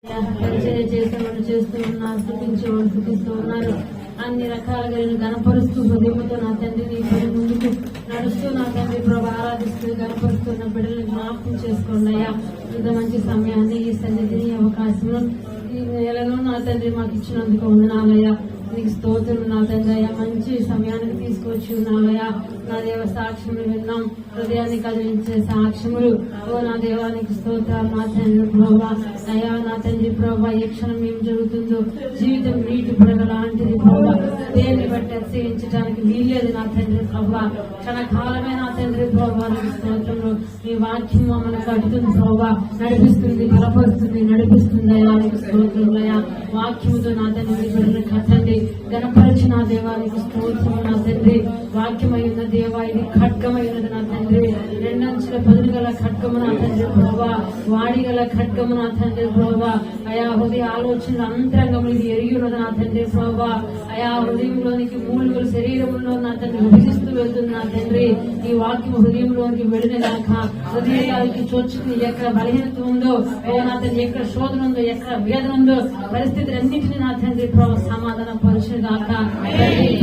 పరిచర్య చేసేవాళ్ళు చేస్తూ ఉన్నారు, స్థుతించేవాళ్ళు స్థుతిస్తూ ఉన్నారు. అన్ని రకాలుగా నేను గణపరుస్తూ హృదయంతో నా తండ్రి నీ పని ముందుకు నడుస్తూ నా తండ్రి ప్రభు ఆరాధిస్తూ గణపరుస్తున్న బిడ్డల్ని జ్ఞాపకం చేసుకోండి అయ్యా. ఇంత మంచి సమయాన్ని ఈ సన్నిధిని అవకాశం ఈ నెలలో నా తండ్రి మాకు ఇచ్చినందుకు వందనాలయ్యా. నీకు స్తోత్రం నా తండ్రి అయ్యా. మంచి సమయానికి తీసుకొచ్చి ఉన్నావయ్యా. నా దేవ సాక్ష్యములు విన్నాం, హృదయాన్ని కదిలించే సాక్ష్యములు. ఓ నా దేవానికి స్తోత్రాలు నా తండ్రి ప్రభా. అయ్యా నా తండ్రి ప్రభా, ఏ క్షణం ఏం జరుగుతుందో జీవితం నీటి బుడగ లాంటిది ప్రభా. దేన్ని బట్టి అతిశయించడానికి వీల్లేదు నా తండ్రి ప్రభా. క్షణకాలమే నా తండ్రి ప్రభా స్తోత్రంలో మీ వాక్యం మమ్మల్ని కడుతుంది ప్రభా, నడిపిస్తుంది, బలపరుస్తుంది, నడిపిస్తుంది అయ్యా. నీకు స్తోత్రములయ్యా. వాక్యముతో నా తండ్రి బిడ్డలను కట్టండి, గణపరిచి నా దేవానికి స్తోత్రం నా తండ్రి. వాక్యమైన దేవా, ఇది ఖడ్గమైనది నా తండ్రి, రెండంచుల పదులు గల ఖడ్గము నా తండ్రి ప్రభా, వాడిగల ఖడ్గము నా తండ్రి ప్రభా. అయా హృదయ ఆలోచనలు అంతరంగము ఇది ఎరిగి ఉన్నది నా తండ్రి ప్రభా. అయా హృదయంలోనికి మూలుగులు శరీరంలో నా తండ్రి విభజిస్తూ వెళ్తుంది నా తండ్రి. ఈ వాక్యం హృదయంలోనికి వెళ్ళినాక హృదయానికి చోచుకుని ఎక్కడ బలహీనత ఉందో, ఓ నా తండ్రి ఎక్కడ శోధన ఉందో, ఎక్కడ వేదన ఉందో, పరిస్థితులన్నింటినీ నా తండ్రి ప్రభు సమాధానం పరుచుగాక.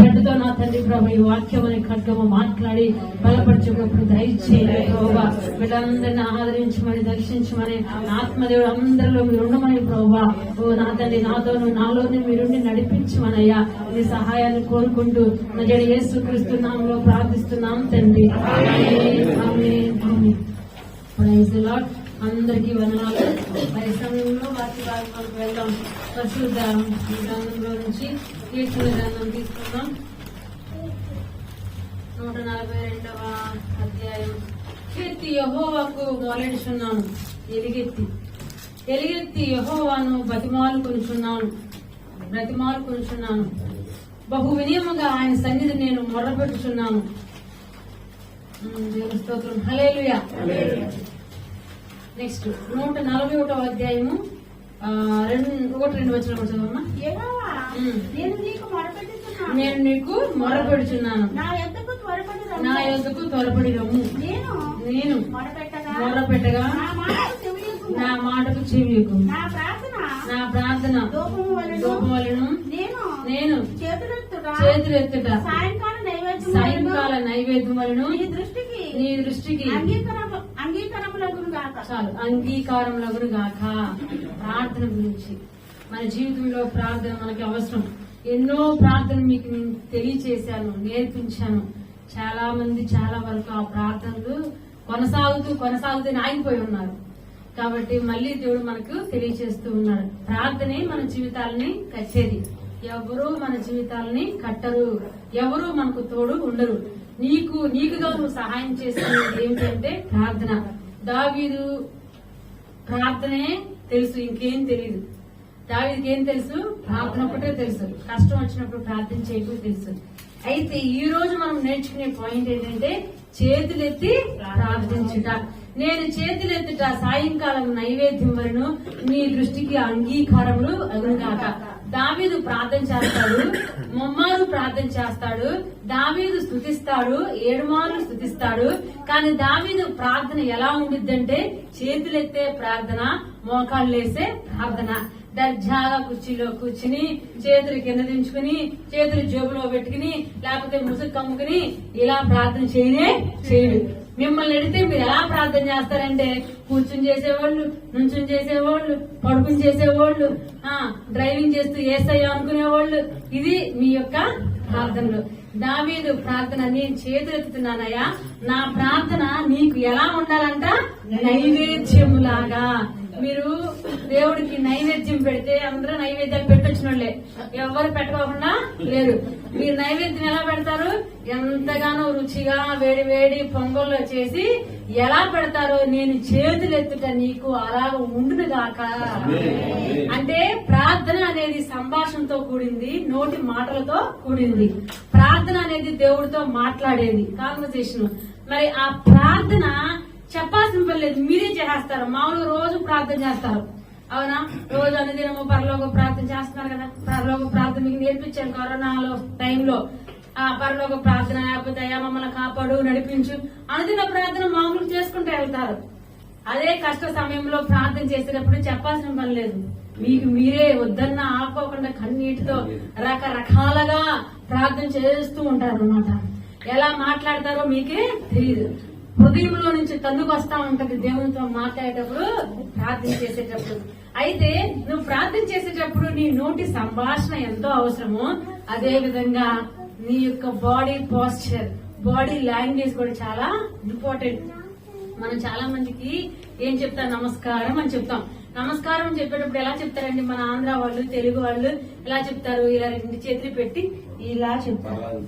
బిడ్డతో నా తండ్రి ప్రభు ఈ వాక్యం అనే ఖడ్గము మాట్లాడి బలపరచుకున్నప్పుడు దయచేయండి ప్రభా. బిడ్డలందరినీ ఆదరించమని, దర్శించమని, ఆత్మదేవుడు అందరిలో మీరు ఉండమని ప్రభా. ఓ నా తండ్రి నాతోను నాలోనే మీరుండి నడిపించమనయ్యా. మీ సహాయాన్ని కోరుకుంటూ నజరేయుడైన యేసుక్రీస్తు నామములో ప్రార్థిస్తున్నాం తండ్రి. Praise the lord. అందరికీ వందనాలు. మరి సమయంలో వాక్య భాగంలోకి వెళ్దాం. పరిశుద్ధ గ్రంథంలో నుంచి కీర్తన గ్రంథం తీసుకుందాం. 142వ అధ్యాయం. కీర్తి యెహోవాకు మొరపెట్టుచున్నాను, ఎలుగెత్తి యెహోవాను బ్రతిమాలుకొనుచున్నాను. బహు వినయముగా ఆయన సన్నిధి నేను మొరపెట్టుచున్నాను. దేవుని స్తోత్రం. హల్లెలూయా. నెక్స్ట్ 141వ అధ్యాయము 1-2 వచనాలు చదవమ్మా. నేను నీకు మొరపెడుచున్నాను, నా యొద్దకు త్వరపడి రమ్ము. నేను మొరపెట్టగా నా మాటకు చెవియకు. నా ప్రార్థన దూపవలెను. నేను చేతులెత్తుట సాయంకాల నైవేద్యం వలన నీ దృష్టికి చాలు అంగీకారములగును గాక. ప్రార్థన గురించి, మన జీవితంలో ప్రార్థన మనకి అవసరం. ఎన్నో ప్రార్థనలు మీకు నేను తెలియచేశాను, నేర్పించాను. చాలా మంది చాలా వరకు ఆ ప్రార్థనలు కొనసాగుతూ ఆగిపోయి ఉన్నారు. కాబట్టి మళ్ళీ దేవుడు మనకు తెలియచేస్తూ ఉన్నాడు. ప్రార్థనే మన జీవితాలని కట్టేది. ఎవరూ మన జీవితాలని కట్టరు, ఎవరూ మనకు తోడు ఉండరు. నీకుగా నువ్వు సహాయం చేస్తున్నది ఏమిటంటే ప్రార్థన. దావీదు ప్రార్థనే తెలుసు, ఇంకేం తెలియదు. దావీదుకి ఏం తెలుసు? ప్రార్థన ఒకటే తెలుసు. కష్టం వచ్చినప్పుడు ప్రార్థన చేయకు తెలుసు. అయితే ఈ రోజు మనం నేర్చుకునే పాయింట్ ఏంటంటే చేతులెత్తి ప్రార్థించుట. నేను చేతులెత్తుట సాయంకాలం నైవేద్యం వలన నీ దృష్టికి అంగీకారములు అగునుగాక. దావీదు ప్రార్థన చేస్తాడు, ముమ్మారు ప్రార్థన చేస్తాడు. దావీదు స్తుతిస్తాడు, 7 మార్లు స్తుతిస్తాడు. కానీ దావీదు ప్రార్థన ఎలా ఉండిద్దంటే చేతులెత్తే ప్రార్థన, మోకాళ్ళేసే ప్రార్థన. దర్జాగా కుర్చీలో కూర్చుని చేతులు కింద దించుకుని చేతులు జేబులో పెట్టుకుని లేకపోతే ముసుగు కమ్ముకుని ఇలా ప్రార్థన చేయడు. మిమ్మల్ని అడిగితే మీరు ఎలా ప్రార్థన చేస్తారంటే కూర్చుని చేసేవాళ్ళు, నుంచుని చేసేవాళ్ళు, పడుకుని చేసేవాళ్ళు, డ్రైవింగ్ చేస్తూ ఏసయ్యా అనుకునేవాళ్ళు. ఇది మీ యొక్క ప్రార్థనలు. దావీదు ప్రార్థన, నేను చేతులెత్తుతున్నానయ్యా, నా ప్రార్థన నీకు ఎలా ఉండాలంట? నైవేద్యములాగా. మీరు దేవుడికి నైవేద్యం పెడితే అందరూ నైవేద్యాలు పెట్టొచ్చినోళ్లే, ఎవరు పెట్టుకోకుండా లేరు. మీరు నైవేద్యం ఎలా పెడతారు? ఎంతగానో రుచిగా వేడి వేడి పొంగల్లో చేసి ఎలా పెడతారో నేను చేతులెత్తుట నీకు అలాగ ఉండును గాక. అంటే ప్రార్థన అనేది సంభాషణతో కూడింది, నోటి మాటలతో కూడింది. ప్రార్థన అనేది దేవుడితో మాట్లాడేది, కాన్వర్సేషన్. మరి ఆ ప్రార్థన చెప్పాల్సిన పని లేదు, మీరే చేస్తారు. మామూలు రోజు ప్రార్థన చేస్తారు, అవునా? రోజు అనుదినము పరలోక ప్రార్థన చేస్తున్నారు కదా. పరలోక ప్రార్థన మీకు నేర్పించాను కరోనాలో టైంలో. ఆ పరలోక ప్రార్థన లేకపోతే అయ్యా మమ్మల్ని కాపాడు, నడిపించు, అనుదిన ప్రార్థన మామూలు చేసుకుంటూ వెళ్తారు. అదే కష్ట సమయంలో ప్రార్థన చేసేటప్పుడు చెప్పాల్సిన పని లేదు. మీకు మీరే వద్దన్న ఆపకుండా కన్నీటితో రకరకాలుగా ప్రార్థన చేస్తూ ఉంటారు అన్నమాట. ఎలా మాట్లాడతారో మీకే తెలియదు. హృదయంలో నుంచి తన్నుకు వస్తా ఉంటది దేవునితో మాట్లాడేటప్పుడు, ప్రార్థన చేసేటప్పుడు. అయితే నువ్వు ప్రార్థన చేసేటప్పుడు నీ నోటి సంభాషణ ఎంతో అవసరమో అదే విధంగా నీ యొక్క బాడీ పోస్చర్, బాడీ లాంగ్వేజ్ కూడా చాలా ఇంపార్టెంట్. మనం చాలా మందికి ఏం చెప్తాం, నమస్కారం అని చెప్తాం. నమస్కారం అని చెప్పేటప్పుడు ఎలా చెప్తారండి మన ఆంధ్ర వాళ్ళు, తెలుగు వాళ్ళు ఎలా చెప్తారు? ఇలా రెండు చేతులు పెట్టి ఇలా చెప్తారు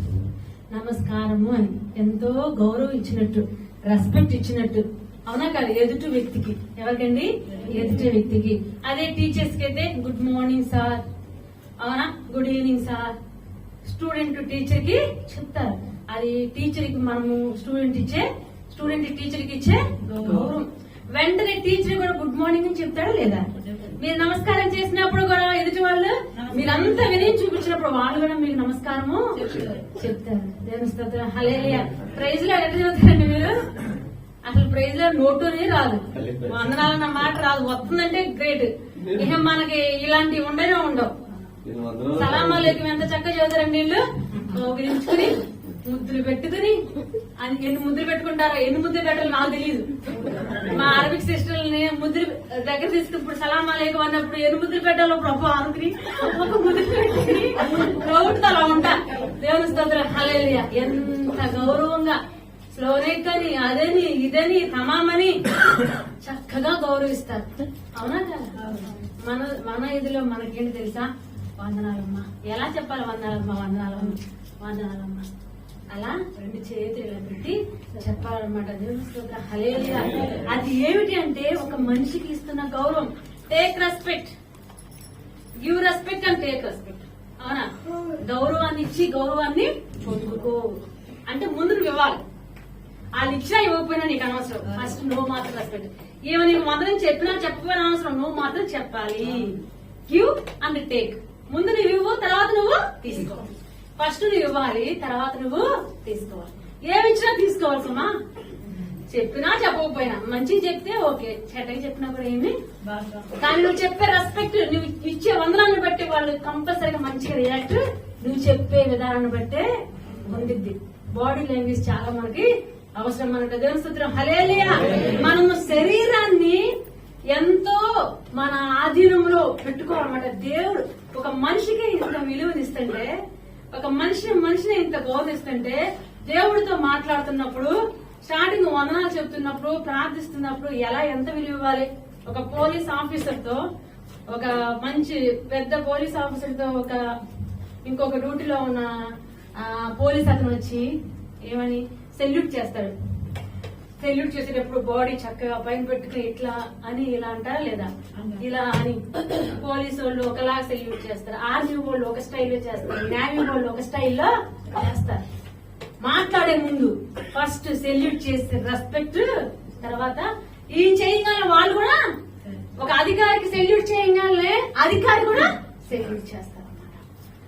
నమస్కారము అని. ఎంతో గౌరవం ఇచ్చినట్టు, రెస్పెక్ట్ ఇచ్చినట్టు. అవునా కాదు? ఎదుటి వ్యక్తికి. ఎవరికండి? ఎదుటి వ్యక్తికి. అదే టీచర్స్ కి అయితే గుడ్ మార్నింగ్ సార్, అవునా, good evening sir. Student teacher కి చెప్తారు. అది టీచర్ కి మనము స్టూడెంట్ టీచర్ కి ఇచ్చే గౌరవం. వెంటనే టీచర్ కూడా గుడ్ మార్నింగ్ అని చెప్తాడా లేదా? మీరు నమస్కారం చేసినప్పుడు కూడా ఎదుటి వాళ్ళు మీరంతా వినయం చూపించినప్పుడు వాళ్ళు కూడా మీకు నమస్కారము చెప్తారు. దేవుని స్తోత్రం. హల్లెలూయా. ప్రైజ్ లో ఎట్లా చదువుతారండి మీరు? అసలు ప్రైజ్ లో నోటునే రాదు, వందనాలన్న మాట రాదు. వస్తుందంటే గ్రేట్. ఇక మనకి ఇలాంటివి ఉండనే ఉండవు. సలామాలేకం ఎంత చక్కగా చదువుతారండి వీళ్ళు. విరించుకుని ముద్దులు పెట్టుకుని, ఎన్ని ముద్దులు పెట్టుకుంటారో, ఎన్ని ముద్దులు పెట్టాలో నాకు తెలియదు. మా అరబిక్ సిస్టర్ని ముద్దులు దగ్గర తీసుకున్నప్పుడు సలామాలేకం అన్నప్పుడు ఎన్ని ముద్దులు పెట్టాలో ప్రభు అనుకుని ఒక ముద్దులు పెట్టుకుని నవ్వుతూ అలా ఉంటా. దేవుని స్తోత్రం. హల్లెలూయా. ఎంత గౌరవంగా స్లోనేకని, అదని ఇదని తమామని చక్కగా గౌరవిస్తారు. అవునా కదా? మన ఇదిలో మనకేంటి తెలుసా? వందనాలమ్మా. ఎలా చెప్పాలి? వందనాలమ్మ అలా రెండు చేతులు ఇలా పెట్టి చెప్పాలన్నమాట. దేవుని స్తోత్రం. హల్లెలూయా. అది ఏమిటి అంటే ఒక మనిషికి ఇస్తున్న గౌరవం. Take respect, give respect and take respect. అవునా? గౌరవాన్ని ఇచ్చి గౌరవాన్ని పొందుకో అంటే ముందు నువ్వు ఇవ్వాలి. వాళ్ళు ఇచ్చినా ఇవ్వకపోయినా నీకు అనవసరం. ఫస్ట్ నువ్వు మాత్రం రెస్పెక్ట్. ఏమో నీకు వందనం చెప్పినా చెప్పకపోయినా అవసరం, నువ్వు మాత్రం చెప్పాలి. Give and take. ముందు నువ్వు ఇవ్వు, తర్వాత నువ్వు తీసుకో. ఫస్ట్ నువ్వు ఇవ్వాలి, తర్వాత నువ్వు తీసుకోవాలి. ఏమిచ్చినా తీసుకోవాలి సుమా. చెప్పినా చెప్పకపోయినా మంచిగా చెప్తే ఓకే, చెడ్డగా చెప్పినా కూడా ఏమి. కానీ నువ్వు చెప్పే రెస్పెక్ట్, నువ్వు ఇచ్చే వందనాన్ని బట్టి వాళ్ళు కంపల్సరీగా మంచిగా రియాక్ట్ నువ్వు చెప్పే విధానాన్ని బట్టే ఉండిద్ది. బాడీ లాంగ్వేజ్ చాలా మనకి అవసరం. మనకు దేవుని స్తోత్రం. హల్లెలూయా. మనము శరీరాన్ని ఎంతో మన ఆధీనంలో పెట్టుకోవాలన్నమాట. దేవుడు ఒక మనిషికి ఇంత విలువనిస్తుంటే, ఒక మనిషిని ఇంత గౌరవిస్తుంటే, దేవుడితో మాట్లాడుతున్నప్పుడు, స్టార్టింగ్ వందనాలు చెప్తున్నప్పుడు, ప్రార్థిస్తున్నప్పుడు ఎలా ఎంత విలువ ఇవ్వాలి? ఒక పోలీస్ ఆఫీసర్ తో, ఒక మంచి పెద్ద పోలీస్ ఆఫీసర్ తో ఒక ఇంకొక డ్యూటీలో ఉన్న పోలీస్ అతను వచ్చి ఏమని సెల్యూట్ చేస్తాడు. సెల్యూట్ చేసేటప్పుడు బాడీ చక్కగా పైన పెట్టుకుని ఇట్లా అని ఇలా అంటారా లేదా? ఇలా అని పోలీసు వాళ్ళు ఒకలా సెల్యూట్ చేస్తారు, ఆర్మీ వాళ్ళు ఒక స్టైల్లో చేస్తారు, నేవీ వాళ్ళు ఒక స్టైల్లో చేస్తారు. మాట్లాడే ముందు ఫస్ట్ సెల్యూట్ చేస్తే రెస్పెక్ట్, తర్వాత ఈ చేయగానే వాళ్ళు కూడా ఒక అధికారికి సెల్యూట్ చేయగానే అధికారి కూడా సెల్యూట్ చేస్తారు అన్నమాట.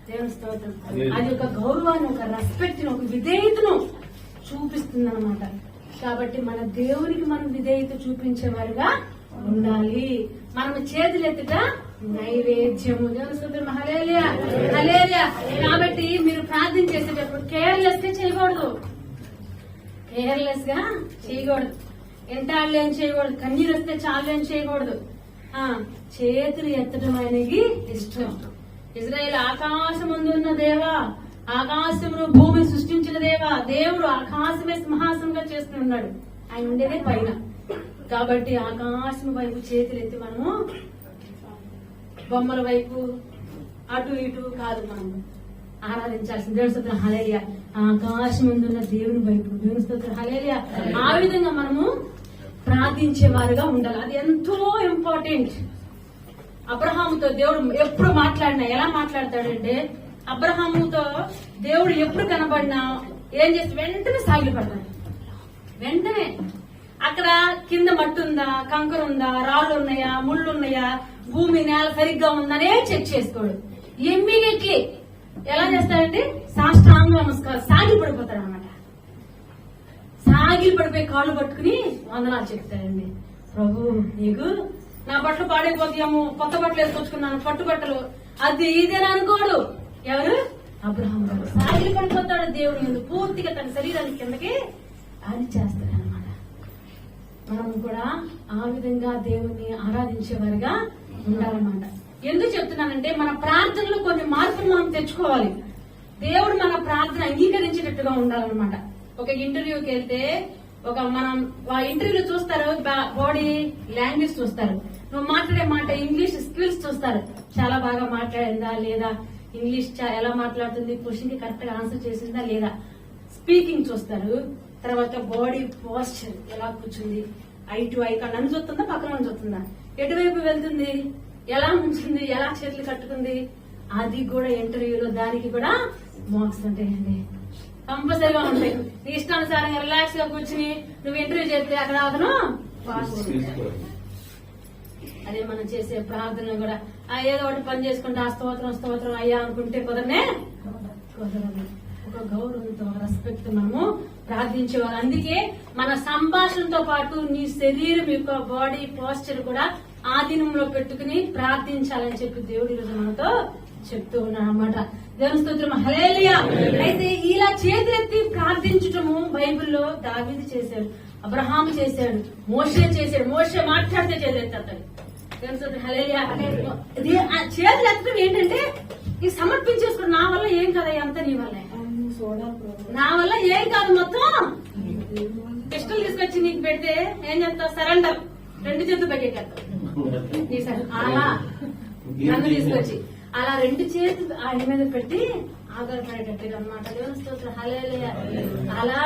దేవుని స్తోత్రం. అది ఒక గౌరవాన్ని, ఒక రెస్పెక్ట్ ని, ఒక విధేయతను చూపిస్తుంది అన్నమాట. కాబట్టి మన దేవునికి మనం విధేయత చూపించేవారుగా ఉండాలి. మనం చేతులెత్తుట నైవేద్యము. దేవుని స్తోత్రం. హల్లెలూయా. హల్లెలూయా. కాబట్టి మీరు ప్రార్థన చేసేటప్పుడు కేర్లెస్ గా చేయకూడదు. కేర్లెస్ గా చేయకూడదు. ఎంటాళ్ళు ఏం చేయకూడదు. కన్నీరు వస్తే చాలు ఏం చేయకూడదు. చేతులు ఎత్తడం అనేది ఇష్టం. ఇజ్రాయేల్ ఆకాశం ముందున్న దేవా, ఆకాశమును భూమి సృష్టించిన దేవా, దేవుడు ఆకాశమే సింహాసనంగా చేస్తున్నాడు. ఆయన ఉండేదే పైన. కాబట్టి ఆకాశం వైపు చేతులు ఎత్తి మనము బొమ్మల వైపు అటు ఇటు కాదు, మనం ఆరాధించాల్సింది. దేవుని స్తోత్రం. హల్లెలూయా. ఆకాశం ముందున్న దేవుని వైపు. దేవుని స్తోత్రం. హల్లెలూయా. ఆ విధంగా మనము ప్రార్థించే వారుగా ఉండాలి. అది ఎంతో ఇంపార్టెంట్. అబ్రహాముతో దేవుడు ఎప్పుడు మాట్లాడినా ఎలా మాట్లాడతాడంటే, అబ్రహాముతో దేవుడు ఎప్పుడు కనబడినా ఏం చేసి వెంటనే సాగిపడతాడు. వెంటనే అక్కడ కింద మట్టి ఉందా, కంకర ఉందా, రాళ్ళు ఉన్నాయా, ముళ్ళు ఉన్నాయా, భూమి నేల సరిగ్గా ఉందనే చెక్ చేసుకోడు. ఇమ్మీడియట్లీ ఎలా చేస్తాడంటే సాష్టాంగ నమస్కారం, సాగి పడిపోతాడు అనమాట. సాగి పడిపోయి కాళ్ళు పట్టుకుని వందనాలు చెప్తాడండి. ప్రభు నీకు నా బట్టలు పాడైపోతాయేమో, కొత్త బట్టలు వేసుకొచ్చుకున్నాను, పట్టుబట్టలు, అది ఇదేనా అనుకోడు. ఎవరు? అబ్రహాం గారు. సాగిలి పడిపోతాడు దేవుడు ముందు, పూర్తిగా తన శరీరానికి కిందకి అది చేస్తాడు అనమాట. మనం కూడా ఆ విధంగా దేవుణ్ణి ఆరాధించేవారుగా ఉండాలన్నమాట. ఎందుకు చెప్తున్నానంటే మన ప్రార్థనలో కొన్ని మార్పులు మనం తెచ్చుకోవాలి. దేవుడు మన ప్రార్థన అంగీకరించేటట్టుగా ఉండాలన్నమాట. ఒక ఇంటర్వ్యూకి వెళ్తే మనం ఇంటర్వ్యూలో చూస్తారు, బాడీ లాంగ్వేజ్ చూస్తారు, నువ్వు మాట్లాడే మాట, ఇంగ్లీష్ స్కిల్స్ చూస్తారు. చాలా బాగా మాట్లాడిందా లేదా, ఇంగ్లీష్ ఎలా మాట్లాడుతుంది, క్వశ్చన్ కి కరెక్ట్ గా ఆన్సర్ చేసిందా లేదా, స్పీకింగ్ చూస్తారు. తర్వాత బాడీ పోస్చర్ ఎలా కూర్చుంది, ఐ టు ఐ నన్ను చూస్తుందా పక్కన చూస్తుందా, ఎటువైపు వెళ్తుంది, ఎలా ఉంచుంది, ఎలా చేతులు కట్టుకుంది, అది కూడా ఇంటర్వ్యూలో దానికి కూడా మార్క్స్ ఉంటాయండి, కంపల్సరీగా ఉంటాయి. నీ ఇష్టానుసారంగా రిలాక్స్ గా కూర్చుని నువ్వు ఇంటర్వ్యూ చేస్తే అక్కడ అతను పాస్. అదే మనం చేసే ప్రార్థనలు కూడా ఏదో ఒకటి పని చేసుకుంటే ఆ స్తోత్రం అయ్యా అనుకుంటే కుదరనే కుదరదు. ఒక గౌరవంతో, రెస్పెక్ట్ మనము ప్రార్థించేవారు. అందుకే మన సంభాషణతో పాటు నీ శరీరం యొక్క బాడీ పోస్చర్ కూడా ఆధీనంలో పెట్టుకుని ప్రార్థించాలని చెప్పి దేవుడి ఈరోజు మనతో చెప్తూ ఉన్నాడు అనమాట. దేవుని స్తోత్రం, హల్లెలూయా. అయితే ఇలా చేతులెత్తి ప్రార్థించటము బైబిల్లో దావీదు చేశాడు, అబ్రహాం చేశాడు, మోషే చేశాడు. మోషే మాట్లాడితే చేతులెత్తాడు. దేవుని స్తోత్రం, హల్లెలూయా. చేతులు ఎత్తడం ఏంటంటే ఈ సమర్పించేసుకుని నా వల్ల ఏం కదా, అంతా నీ వల్ల, నా వల్ల ఏం కాదు, మొత్తం పిస్టల్ తీసుకొచ్చి నీకు పెడితే ఏం చేస్తావు, సరెండర్, 2 చేతులు పైకెత్తావు. అలా నన్ను తీసుకొచ్చి అలా 2 చేతులు ఆయన మీద పెట్టి ఆధారపడేటట్టుగా అనమాట. దేవుని స్తోత్రం, హల్లెలూయా. అలా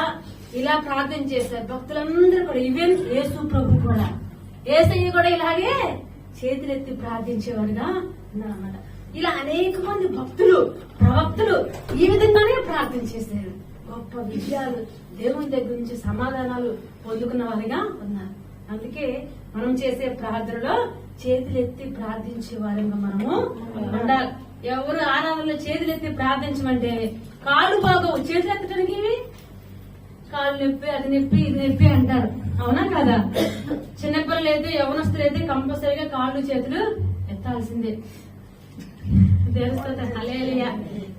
ఇలా ప్రార్థన చేశారు భక్తులందరూ కూడా. ఈవెన్ యేసు ప్రభు కూడా, యేసయ్య కూడా ఇలాగే చేతులెత్తి ప్రార్థించేవారుగా ఉన్నారన్నమాట. ఇలా అనేక మంది భక్తులు, ప్రవక్తలు ఈ విధంగానే ప్రార్థన చేశారు. గొప్ప విజయాలు, దేవుని దగ్గర నుంచి సమాధానాలు పొందుకున్న వారిగా ఉన్నారు. అందుకే మనం చేసే ప్రార్థనలో చేతులెత్తి ప్రార్థించే వారిగా మనము ఉండాలి. ఎవరు ఆరాధనలో చేతులెత్తి ప్రార్థించమంటే కాళ్ళు బాగోవు, చేతులు ఎత్తడానికి కాళ్ళు నొప్పి, అది నొప్పి, ఇది నొప్పి అంటారు. అవునా కదా? చిన్నపిల్లలు అయితే, యవనస్తులు అయితే కంపల్సరీగా కాళ్ళు చేతులు ఎత్తాల్సిందే. దేవస్థానం, హల్లెలూయా.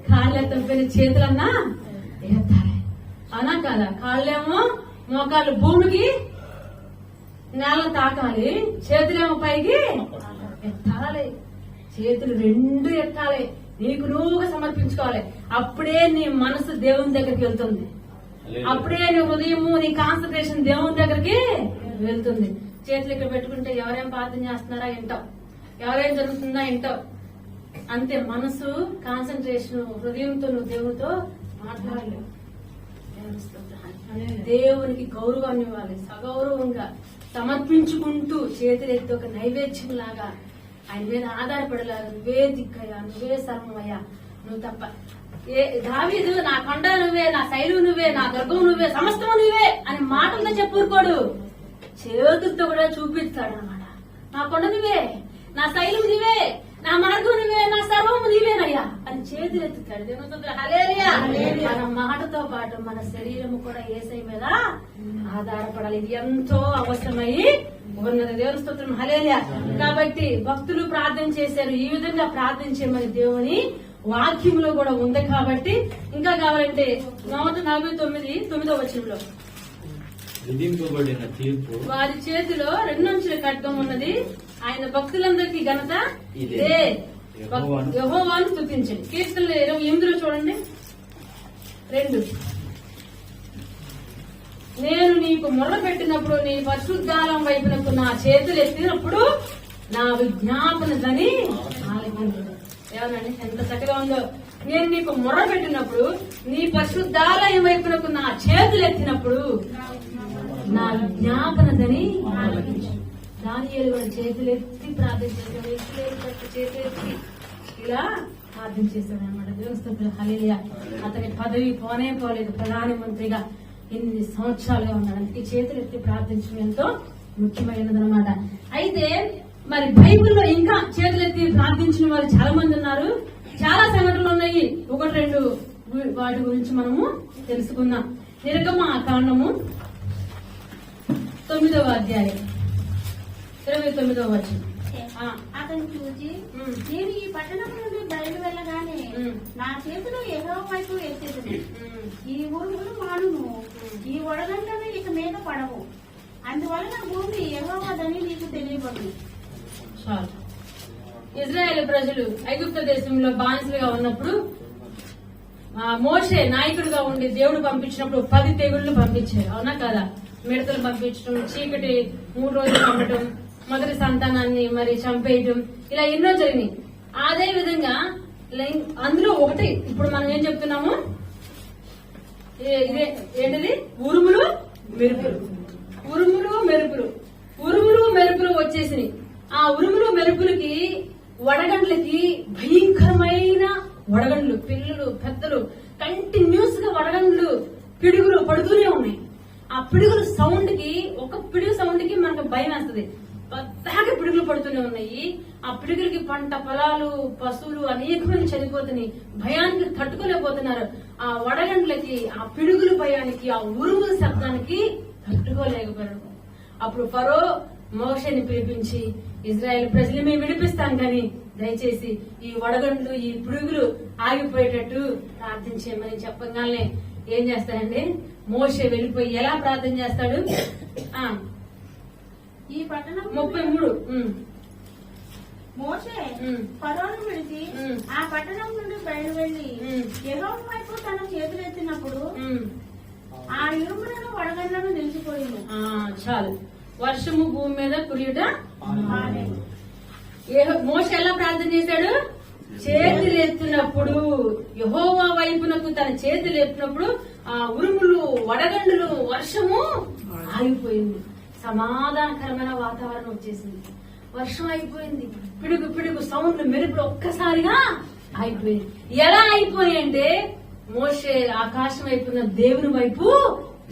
కాళ్ళు ఎత్తకపోయిన చేతులన్నా ఎత్తాలి. అవునా కదా? కాళ్ళేమో మోకాళ్ళు భూమికి నేల తాకాలి, చేతులేమో పైకి ఎత్తాలి. చేతులు 2 ఎత్తాలి, నీకు నువ్వుగా సమర్పించుకోవాలి. అప్పుడే నీ మనసు దేవుని దగ్గరికి వెళ్తుంది. అప్పుడే నీ హృదయము, నీ కాన్సన్ట్రేషన్ దేవుని దగ్గరికి వెళ్తుంది. చేతులు ఇక్కడ పెట్టుకుంటే ఎవరేం ప్రార్థన చేస్తున్నారా వింటావు, ఎవరేం జరుగుతుందా వింటావు. అంతే, మనసు కాన్సన్ట్రేషన్, హృదయంతో నువ్వు దేవునితో మాట్లాడలేవు. దేవునికి గౌరవాన్ని ఇవ్వాలి, సగౌరవంగా సమర్పించుకుంటూ చేతులెత్తి ఒక నైవేద్యం లాగా ఆయన మీద ఆధారపడేలాగా, నువ్వే దిక్కయ్యా, నువ్వే సర్వమయ్యా, నువ్వు తప్ప. దావీదు నా కొండ నువ్వే, నా శైలువు నువ్వే, నా దుర్గం నువ్వే, సమస్తము నువ్వే అని మాటలతో చెప్పుకోడు, చేతులతో కూడా చూపిస్తాడు అనమాట. నా కొండ నువ్వే, నా శైలువు నువ్వే, నా మార్గం నువ్వే, నా సర్వము నీవేనయ్యా అని చేతులు ఎత్తుతాడు. దేవుని హల్లెలూయా. మన మాటతో పాటు మన శరీరము కూడా యేసయ్య మీద ఆధారపడాలి. ఇది ఎంతో అవసరమై ఉన్నది. దేవుని స్తోత్రం, హల్లెలూయా. కాబట్టి భక్తులు ప్రార్థన చేశారు, ఈ విధంగా ప్రార్థించేమని దేవుని వాక్యంలో కూడా ఉంది. కాబట్టి ఇంకా కావాలంటే 149 వచనంలో విధింపబడిన తీర్పు, వారి చేతిలో 2 అంచుల ఖడ్గం ఉన్నది, ఆయన భక్తులందరికీ ఘనత ఇదే, యెహోవాను స్తుతించండి. కీర్తనలు 28 చూడండి 2. నేను నీకు మొర్ర పెట్టినప్పుడు, నీ పరిశుద్ధాలయం వైపునకు నా చేతులు ఎత్తినప్పుడు నా విజ్ఞాపన ధ్వని ఆలకించు. ఏమనండి, ఎంత చక్కగా ఉందో. నేను నీకు మొర్ర పెట్టినప్పుడు, నీ పరిశుద్ధాలయం వైపునకు నా చేతులు ఎత్తినప్పుడు నా విజ్ఞాపన ధ్వని ఆలకించు. దానియేలు కూడా చేతులెత్తి ప్రార్థన చేశాడు, చేతులెత్తి ఇలా ప్రార్థన చేశాడు అనమాట. దేవుని హల్లెలూయా. అతని పదవి పోనే పోలేదు, ప్రధానమంత్రిగా ఎన్ని సంవత్సరాలుగా ఉన్నాడు. అందుకే చేతులెత్తి ప్రార్థించడం ఎంతో ముఖ్యమైనదన్నమాట. అయితే మరి బైబిల్లో ఇంకా చేతులెత్తి ప్రార్థించిన వారు చాలా మంది ఉన్నారు. చాలా సంఘటనలు ఉన్నాయి, 1-2 వాటి గురించి మనము తెలుసుకుందాం. నిర్గమకాండము 9వ అధ్యాయం 29వ వచనం. అతను చూచి ఉమ్. నేను ఈ పట్టణం నుండి బయలు వెళ్ళగానే ఉమ్. నా చేతులు యెహోవా వైపు ఎత్తేదను. ఉమ్. ఈ ఊరుములు మానును, ఈ వడగండ్లను ఇక మీద పడవు. అందువలన భూమి యెహోవాదని నీకు తెలియబడును. చాలు. ఇజ్రాయేల్ ప్రజలు ఐగుప్తు దేశంలో బానిసలుగా ఉన్నప్పుడు మోషే నాయకుడిగా ఉండి దేవుడు పంపించినప్పుడు 10 తెగుళ్లు పంపించారు. అవునా కదా? మిడతలు పంపించడం, చీకటి 3 రోజులు పంపడం, మొదటి సంతానాన్ని మరి చంపేయటం, ఇలా ఎన్నో జరిగినాయి. అదే విధంగా అందులో ఒకటి ఇప్పుడు మనం ఏం చెప్తున్నాము, ఇదే ఏంటిది, ఉరుములు మెరుపులు. ఉరుములు మెరుపులు, ఉరుములు మెరుపులు వచ్చేసినాయి. ఆ ఉరుములు మెరుపులకి, వడగండ్లకి భయంకరమైన వడగండ్లు, పిల్లలు పెద్దలు కంటిన్యూస్ గా వడగండ్లు పిడుగులు పడుతూనే ఉన్నాయి. ఆ పిడుగుల సౌండ్ కి, ఒక పిడుగు సౌండ్ కి మనకు భయం వేస్తుంది. పెద్దగా పిడుగులు పడుతూనే ఉన్నాయి. ఆ పిడుగులకి పంట పొలాలు, పశువులు అనేకమంది చనిపోతున్నాయి. భయానికి తట్టుకోలేకపోతున్నారు. ఆ వడగండ్లకి, ఆ పిడుగుల భయానికి, ఆ ఉరుముల శబ్దానికి తట్టుకోలేకపోయారు. అప్పుడు ఫరో మోషేని పిలిపించి, ఇజ్రాయెల్ ప్రజలు మేము విడిపిస్తాం కానీ దయచేసి ఈ వడగండ్లు, ఈ పిడుగులు ఆగిపోయేటట్టు ప్రార్థన చేయమని చెప్పగానే ఏం చేస్తాడండి, మోషే వెళ్ళిపోయి ఎలా ప్రార్థన చేస్తాడు? ఈ పట్టణం 33. మోషే ఫరోను పిలిచి ఆ పట్టణం నుండి బయలు వెళ్లి యెహోవా వైపు తన చేతులు ఎత్తినప్పుడు ఆ ఇరుములను వడగండ్లను నిలిచిపోయింది. చాలు. వర్షము భూమి మీద కురియుట. మోషే ఎలా ప్రార్థన చేశాడు? చేతులు ఎత్తినప్పుడు, యెహోవా వైపునకు తన చేతులు ఎత్తినప్పుడు ఆ ఉరుములు, వడగండ్లు, వర్షము ఆగిపోయింది. సమాధానకరమైన వాతావరణం వచ్చేసింది. వర్షం అయిపోయింది. పిడుగు పిడుగు సౌండ్లు, మెరుపులు ఒక్కసారిగా అయిపోయింది. ఎలా అయిపోయాయి అంటే, మోషే ఆకాశం వైపున్న దేవుని వైపు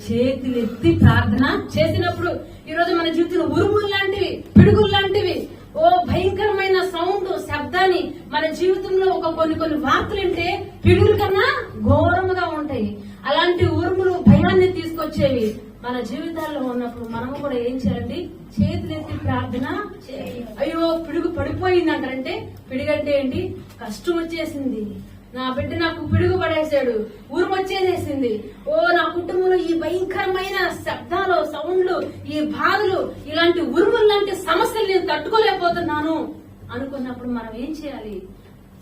చేతులెత్తి ప్రార్థన చేసినప్పుడు. ఈ రోజు మన జీవితంలో ఉరుములు లాంటివి, పిడుగులు లాంటివి, ఓ భయంకరమైన సౌండ్, శబ్దాన్ని మన జీవితంలో ఒక కొన్ని వార్తలు అంటే పిడుగుల కన్నా ఘోరముగా ఉంటాయి. అలాంటి ఉరుములు భయాన్ని తీసుకొచ్చేవి మన జీవితాల్లో ఉన్నప్పుడు మనము కూడా ఏం చేయాలండి? చేతులెత్తి ప్రార్థన చేయాలి. అయ్యో పిడుగు పడిపోయింది అంటారంటే, పిడుగంటే ఏంటి? కష్టం వచ్చేసింది, నా బిడ్డ నాకు పిడుగు పడేశాడు, ఊరు వచ్చేసేసింది, ఓ నా కుటుంబంలో ఈ భయంకరమైన శబ్దాలు, సౌండ్లు, ఈ బాధలు, ఇలాంటి ఉరుములు లాంటి సమస్యలు నేను తట్టుకోలేకపోతున్నాను అనుకున్నప్పుడు మనం ఏం చేయాలి?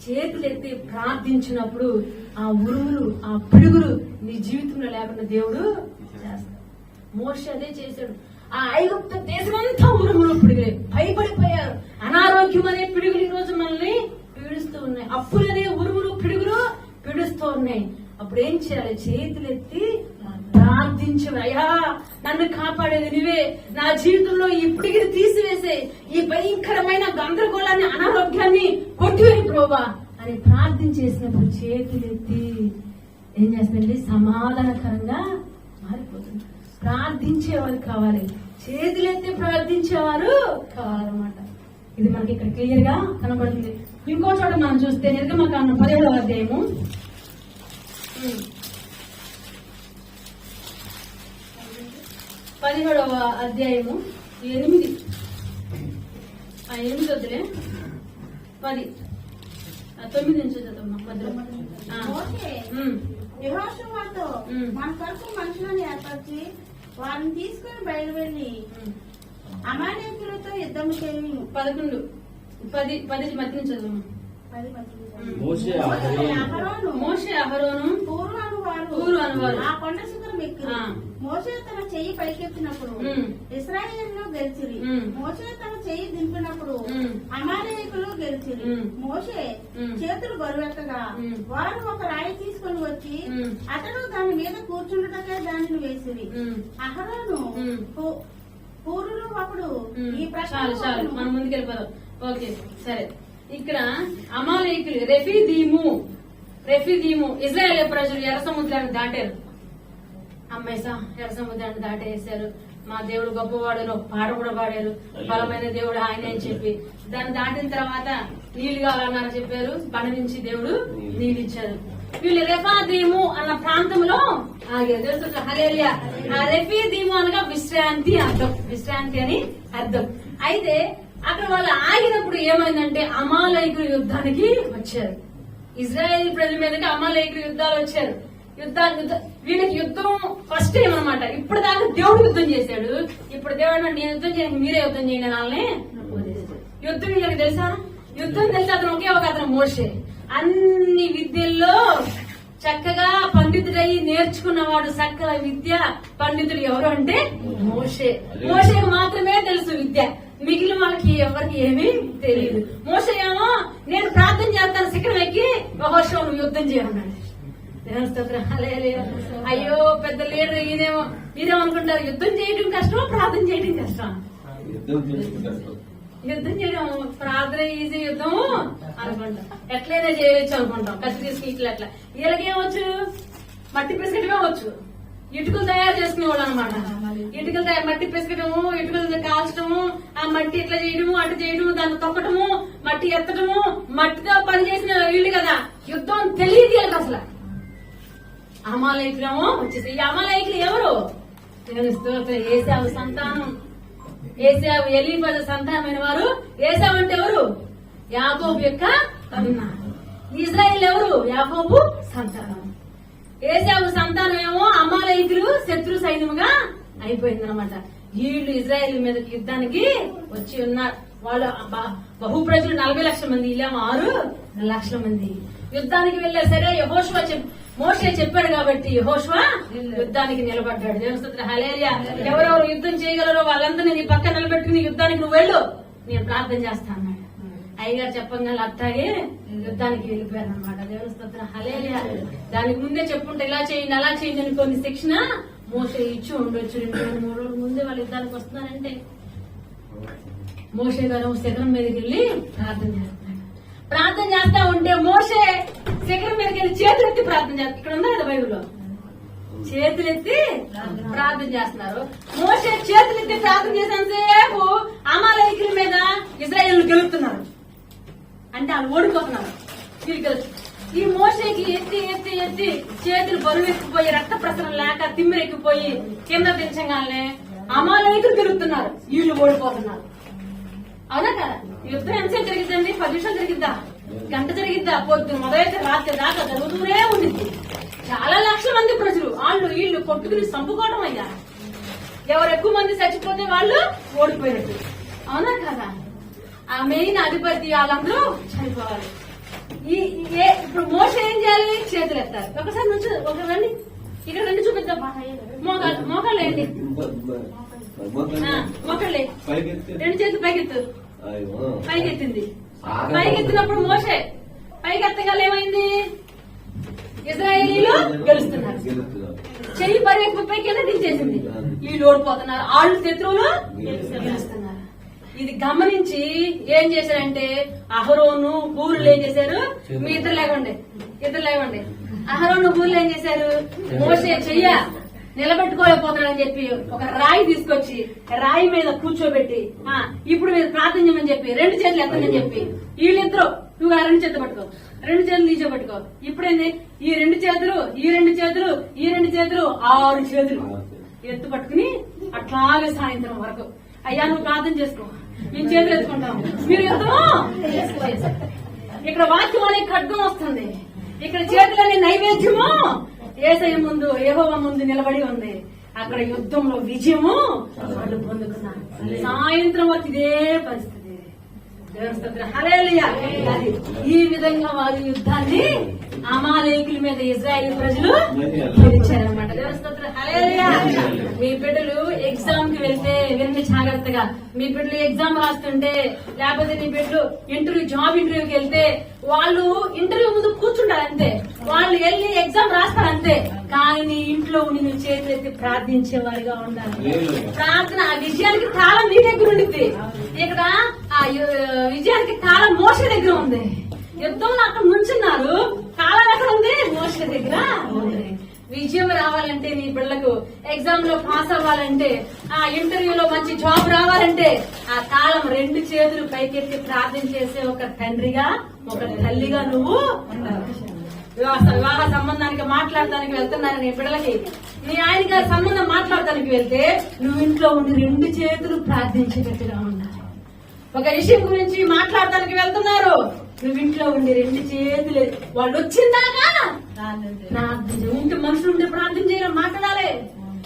చేతులెత్తి ప్రార్థించినప్పుడు ఆ ఉరుములు, ఆ పిడుగులు నీ జీవితంలో లేకుండా దేవుడు చేస్తాడు. మోషే అదే చేశాడు. ఆ ఐగుప్తు దేశమంతా ఉరుములు, పిడుగులే. భయపడిపోయారు. అనారోగ్యం అనే పిడుగులు ఈ రోజు మనల్ని పీడిస్తూ ఉన్నాయి. అప్పులనే ఉరుములు, పిడుగులు పీడిస్తూ ఉన్నాయి. అప్పుడు ఏం చేయాలి? చేతులెత్తి ప్రార్థించు. అయ్యా నన్ను కాపాడేది నువ్వే, నా జీవితంలో ఈ పిడుగుని తీసివేసే, ఈ భయంకరమైన గందరగోళాన్ని, అనారోగ్యాన్ని కొట్టివేయి ప్రభువా అని ప్రార్థన చేసినప్పుడు చేతులెత్తి ఏం చేస్తుందండి? సమాధానకరంగా మారిపోతుంది. ప్రార్థించేవారు కావాలి, చేతులెత్తి ప్రార్థించేవారు కావాలన్నమాట. ఇది మనకి ఇక్కడ క్లియర్ గా కనబడుతుంది. ఇంకో చోట మనం చూస్తే నిర్గమకాండం 17వ అధ్యాయము 17వ అధ్యాయము 8 వద్దులే 10 9 నుంచి చదువుతాం మధ్యలో. మోషే యెహోషువతో మన కొరకు మనుషులను ఏర్పరిచి వారిని తీసుకుని బయలు వెళ్లి అమాలేకీయులతో యుద్ధం చేయి. 11 10 మధ్య నుంచి చదువు. మోషే అహరోను పూర్వ అనువారు ఆ కొండ శిఖరం ఎక్కి మోషే తన చెయ్యి పైకెత్తినప్పుడు ఇశ్రాయేలు గెలిచిరి. మోషే తన చెయ్యి దింపినప్పుడు అమాలేకులు గెలిచిరి. మోషే చేతులు బరువెక్కగా వారు ఒక రాయి తీసుకుని వచ్చి అతడు దాని మీద కూర్చుండటకే దానిని వేసిరి. అహరోను పూర్వులు అప్పుడు ఈ చాలు మనం ముందుకెళ్ళిపోదాం. ఓకే సరే. ఇక్కడ అమాలేకులు రెఫీదీము ఇజ్రాయేల్ ప్రజలు ఎర్ర సముద్రాన్ని దాటారు. అమ్మేసా ఎర్ర సముద్రాన్ని దాటేశారు. మా దేవుడు గొప్పవాడు, పాట కూడా పాడారు, బలమైన దేవుడు ఆయన అని చెప్పి. దాన్ని దాటిన తర్వాత నీళ్లు కావాలన్నారని చెప్పారు. బండ నుంచి దేవుడు నీళ్ళు ఇచ్చారు. వీళ్ళు రెఫాదీము అన్న ప్రాంతంలో ఆగారు. హల్లెలూయా. ఆ రెఫీదీము అనగా విశ్రాంతి అర్థం, విశ్రాంతి అని అర్థం. అయితే అక్కడ వాళ్ళు ఆగినప్పుడు ఏమైందంటే అమాలేకులు యుద్ధానికి వచ్చారు. ఇజ్రాయేల్ ప్రజల మీదకి అమాలేకులు యుద్ధాలు వచ్చారు. వీళ్ళకి యుద్ధం ఫస్ట్ టైం అనమాట. ఇప్పుడు దాకా దేవుడు యుద్ధం చేశాడు. ఇప్పుడు దేవుడు నేను యుద్ధం చేయడానికి మీరే యుద్ధం చేయండి వాళ్ళని యుద్ధం వీళ్ళకి తెలుసా? యుద్ధం తెలిసి అతను ఒకే ఒక అతను మోషే. అన్ని విద్యల్లో చక్కగా పండితుడై నేర్చుకున్నవాడు, సకల విద్య పండితుడు ఎవరు అంటే మోషే. మోషేకి మాత్రమే తెలుసు విద్య, మిగిలిన వాళ్ళకి ఎవరికి ఏమీ తెలియదు. మోషే ఏమో నేను ప్రార్థన చేస్తాను శిఖరం ఎక్కి యెహోషువ నువ్వు యుద్ధం చేయమన్నాడు. అయ్యో పెద్ద లీడర్ ఈయనేమనుకుంటారు యుద్ధం చేయడం కష్టం, ప్రార్థన చేయడం కష్టం. యుద్ధం చేయడం ప్రార్థన ఈజీ, యుద్ధము అనుకుంటాం ఎట్లయినా చేయొచ్చు అనుకుంటాం. కత్తి తీసుకు ఇట్లా అట్లా. వీళ్ళకేమొచ్చు? మట్టి పిసకటమే వచ్చు. ఇటుకలు తయారు చేసుకునేవాళ్ళు అనమాట. మట్టి పిసకటము, ఇటుకలు కాల్చడము, ఆ మట్టి ఇట్లా చేయడము, అటు చేయడము, దాన్ని తొక్కటము, మట్టి ఎత్తడము, మట్టితో పని చేసిన వీళ్ళు కదా. యుద్ధం తెలియదు వీళ్ళకి అసలు. అమాలేకులేమో వచ్చేసి. ఈ అమాలేకులు ఎవరు? ఏశావు సంతానం. ఏశావు ఎలీఫజు సంతానమైన వారు. ఏశావు అంటే ఎవరు? యాకోబు యొక్క కన్న. ఇజ్రాయేల్ ఎవరు? యాకోబు సంతానం. ఏశావు సంతానం ఏమో అమాలేకులు శత్రు సైన్యముగా అయిపోయిందనమాట. వీళ్ళు ఇజ్రాయేల్ మీద యుద్ధానికి వచ్చి ఉన్నారు. వాళ్ళు బహు ప్రజలు 40 లక్షల మంది, వీళ్ళేమో 6 లక్షల మంది యుద్ధానికి వెళ్లారు. సరే యెహోషువ మోషే చెప్పాడు కాబట్టి యెహోషువ యుద్ధానికి నిలబడ్డాడు. దేవుని హల్లెలూయా. ఎవరెవరు యుద్ధం చేయగలరో వాళ్ళందరినీ నీ పక్కన నిలబెట్టుకుని యుద్ధానికి నువ్వు వెళ్ళు, నేను ప్రార్థన చేస్తా అన్నాడు. అయ్యగారు చెప్పంగా అట్లాగే యుద్ధానికి వెళ్ళిపోయారు అనమాట. దేవుని స్తోత్రం హల్లెలూయా. దానికి ముందే చెప్పుంటే ఇలా చేయండి అలా చేయండి అని కొన్ని శిక్షణ మోషే ఇచ్చి ఉండొచ్చు. 2 రోజులు 3 రోజుల ముందే వాళ్ళు యుద్ధానికి వస్తున్నారంటే మోషే గారు శిఖరం మీదకి వెళ్లి ప్రార్థన చేస్తున్నాడు. ప్రార్థన చేస్తా ఉంటే మోషే శిఖరం మీదకి వెళ్ళి చేతులెత్తి ప్రార్థన చేస్తారు. ఇక్కడ ఉందా కదా బైబిల్లో? చేతులెత్తి ప్రార్థన చేస్తున్నారు. మోషే చేతులెత్తి ప్రార్థన చేసేంతసేపు అమాలేకుల మీద ఇశ్రాయేలు గెలుపుతున్నారు. అంటే వాళ్ళు ఓడిపోతున్నారు. ఈ మోషేకి ఎత్తి ఎత్తి ఎత్తి చేతులు బరువు ఎక్కిపోయి, రక్త ప్రసరణ లేక తిమ్మిరెక్కిపోయి కింద దించగానే అమాలేకులు గెలుపుతున్నారు, వీళ్ళు ఓడిపోతున్నారు. అవునా కదా? యుద్ధం ఎంతసేపు జరిగిద్దండి? 10 నిమిషాలు జరిగిద్దా? గంట జరిగిద్దా? పొద్దున మొదలైతే రాత్రి దాకా జరుగుతూనే ఉండిద్ది. చాలా లక్షల మంది ప్రజలు వాళ్ళు వీళ్ళు కొట్టుకుని చంపుకోవడం అయ్యా. ఎవరు ఎక్కువ మంది చచ్చిపోతే వాళ్ళు ఓడిపోయినట్టు. అవునా కదా? ఆ మెయిన్ అధిపతి వాళ్ళందరూ చనిపోవాలి. ఇప్పుడు మోషే ఏం చేయాలి? చేతులు ఎత్తారు. ఒకసారి నుంచి ఒక రండి, ఇక్కడ రండి చూపిద్దాం. మోకాళ్ళు ఏంటి? మోకాళ్ళే 2 చేతులు పైకెత్తు. పైకెత్తింది. పైకెత్తినప్పుడు మోషే పైకెత్తగానే ఏమైంది? ఇశ్రాయేలీలు గెలుస్తున్నారు. చెయ్యి పైకి కింద దించేసింది. వీళ్ళు ఓడిపోతున్నారు, వాళ్ళు శత్రువులు గెలుస్తున్నారు. ఇది గమనించి ఏం చేశారంటే అహరోను హూరులు ఏం చేశారు? మీ ఇద్దరు లేవండి. అహరోను హూరులు ఏం చేశారు? మోషే చెయ్య నిలబెట్టుకోలేకపోతున్నాడని చెప్పి ఒక రాయి తీసుకొచ్చి రాయి మీద కూర్చోబెట్టి ఇప్పుడు మీరు ప్రార్థన చేయమని చెప్పి 2 చేతులు ఎత్తమని చెప్పి వీళ్ళిద్దరు నువ్వు ఆ 2 చేతులు పట్టుకో, 2 చేతులు తీసుకోబెట్టుకో. ఇప్పుడేంది? ఈ 2 చేతులు, ఈ 2 చేతులు, ఈ 2 చేతులు, 6 చేతులు ఎత్తు పట్టుకుని అట్లాగే సాయంత్రం వరకు అయ్యా నువ్వు ప్రార్థన చేసుకో, మేము చేతులు ఎత్తుకుంటాము, మీరు యుద్ధము. ఇక్కడ వాక్యం అనే ఖడ్గం వస్తుంది. ఇక్కడ చేతులనే నైవేద్యము యేసయ్య ముందు, యెహోవా ముందు నిలబడి ఉంది. అక్కడ యుద్ధంలో విజయము వాళ్ళు పొందుకున్నారు. సాయంత్రం వరకు ఇదే పరిస్థితి. హల్లెలూయా. ఈ విధంగా వారి యుద్ధాన్ని అమాలేకుల మీద ఇశ్రాయేలు ప్రజలు గెలిచారనమాట. హల్లెలూయా. మీ బిడ్డలు ఎగ్జామ్ కి వెళ్తే వినండి జాగ్రత్తగా. మీ బిడ్డలు ఎగ్జామ్ రాస్తుంటే లేకపోతే మీ బిడ్డలు జాబ్ ఇంటర్వ్యూకి వెళ్తే వాళ్ళు ఇంటర్వ్యూ ముందు కూర్చుంటారు అంతే, వాళ్ళు వెళ్ళి ఎగ్జామ్ రాస్తారు అంతే. కానీ నీ ఇంట్లో ఉండి నువ్వు చేతులెత్తి ప్రార్థించేవారిగా ఉండాలి. ప్రార్థన ఆ విజయానికి కాలం నీ దగ్గర ఉండిద్ది. ఇక్కడ ఆ విజయానికి కాలం మోషే దగ్గర ఉంది. యుద్ధంలో అక్కడ నుంచున్నారు, కాలం ఎక్కడ ఉంది? మోషే దగ్గర ఉంది. విజయం రావాలంటే నీ పిల్లలకు ఎగ్జామ్ లో పాస్ అవ్వాలంటే, ఆ ఇంటర్వ్యూలో మంచి జాబ్ రావాలంటే ఆ కాలం 2 చేతులు పైకెత్తి ప్రార్థన చేసే ఒక తండ్రిగా, ఒక తల్లిగా నువ్వు వివాహ సంబంధానికి మాట్లాడటానికి వెళ్తున్నారు నీ పిల్లలకి. నీ ఆయన గారి సంబంధం మాట్లాడటానికి వెళ్తే నువ్వు ఇంట్లో ఉండి 2 చేతులు ప్రార్థించేటట్టుగా ఉండాలి. ఒక విషయం గురించి మాట్లాడటానికి వెళ్తున్నారు, నువ్వు ఇంట్లో ఉండి 2 చేతులు వాళ్ళు వచ్చిందాకా ప్రార్థన ఉంటే మనుషులు ఉంటే ప్రార్థన చేయడం మాట్లాడాలి.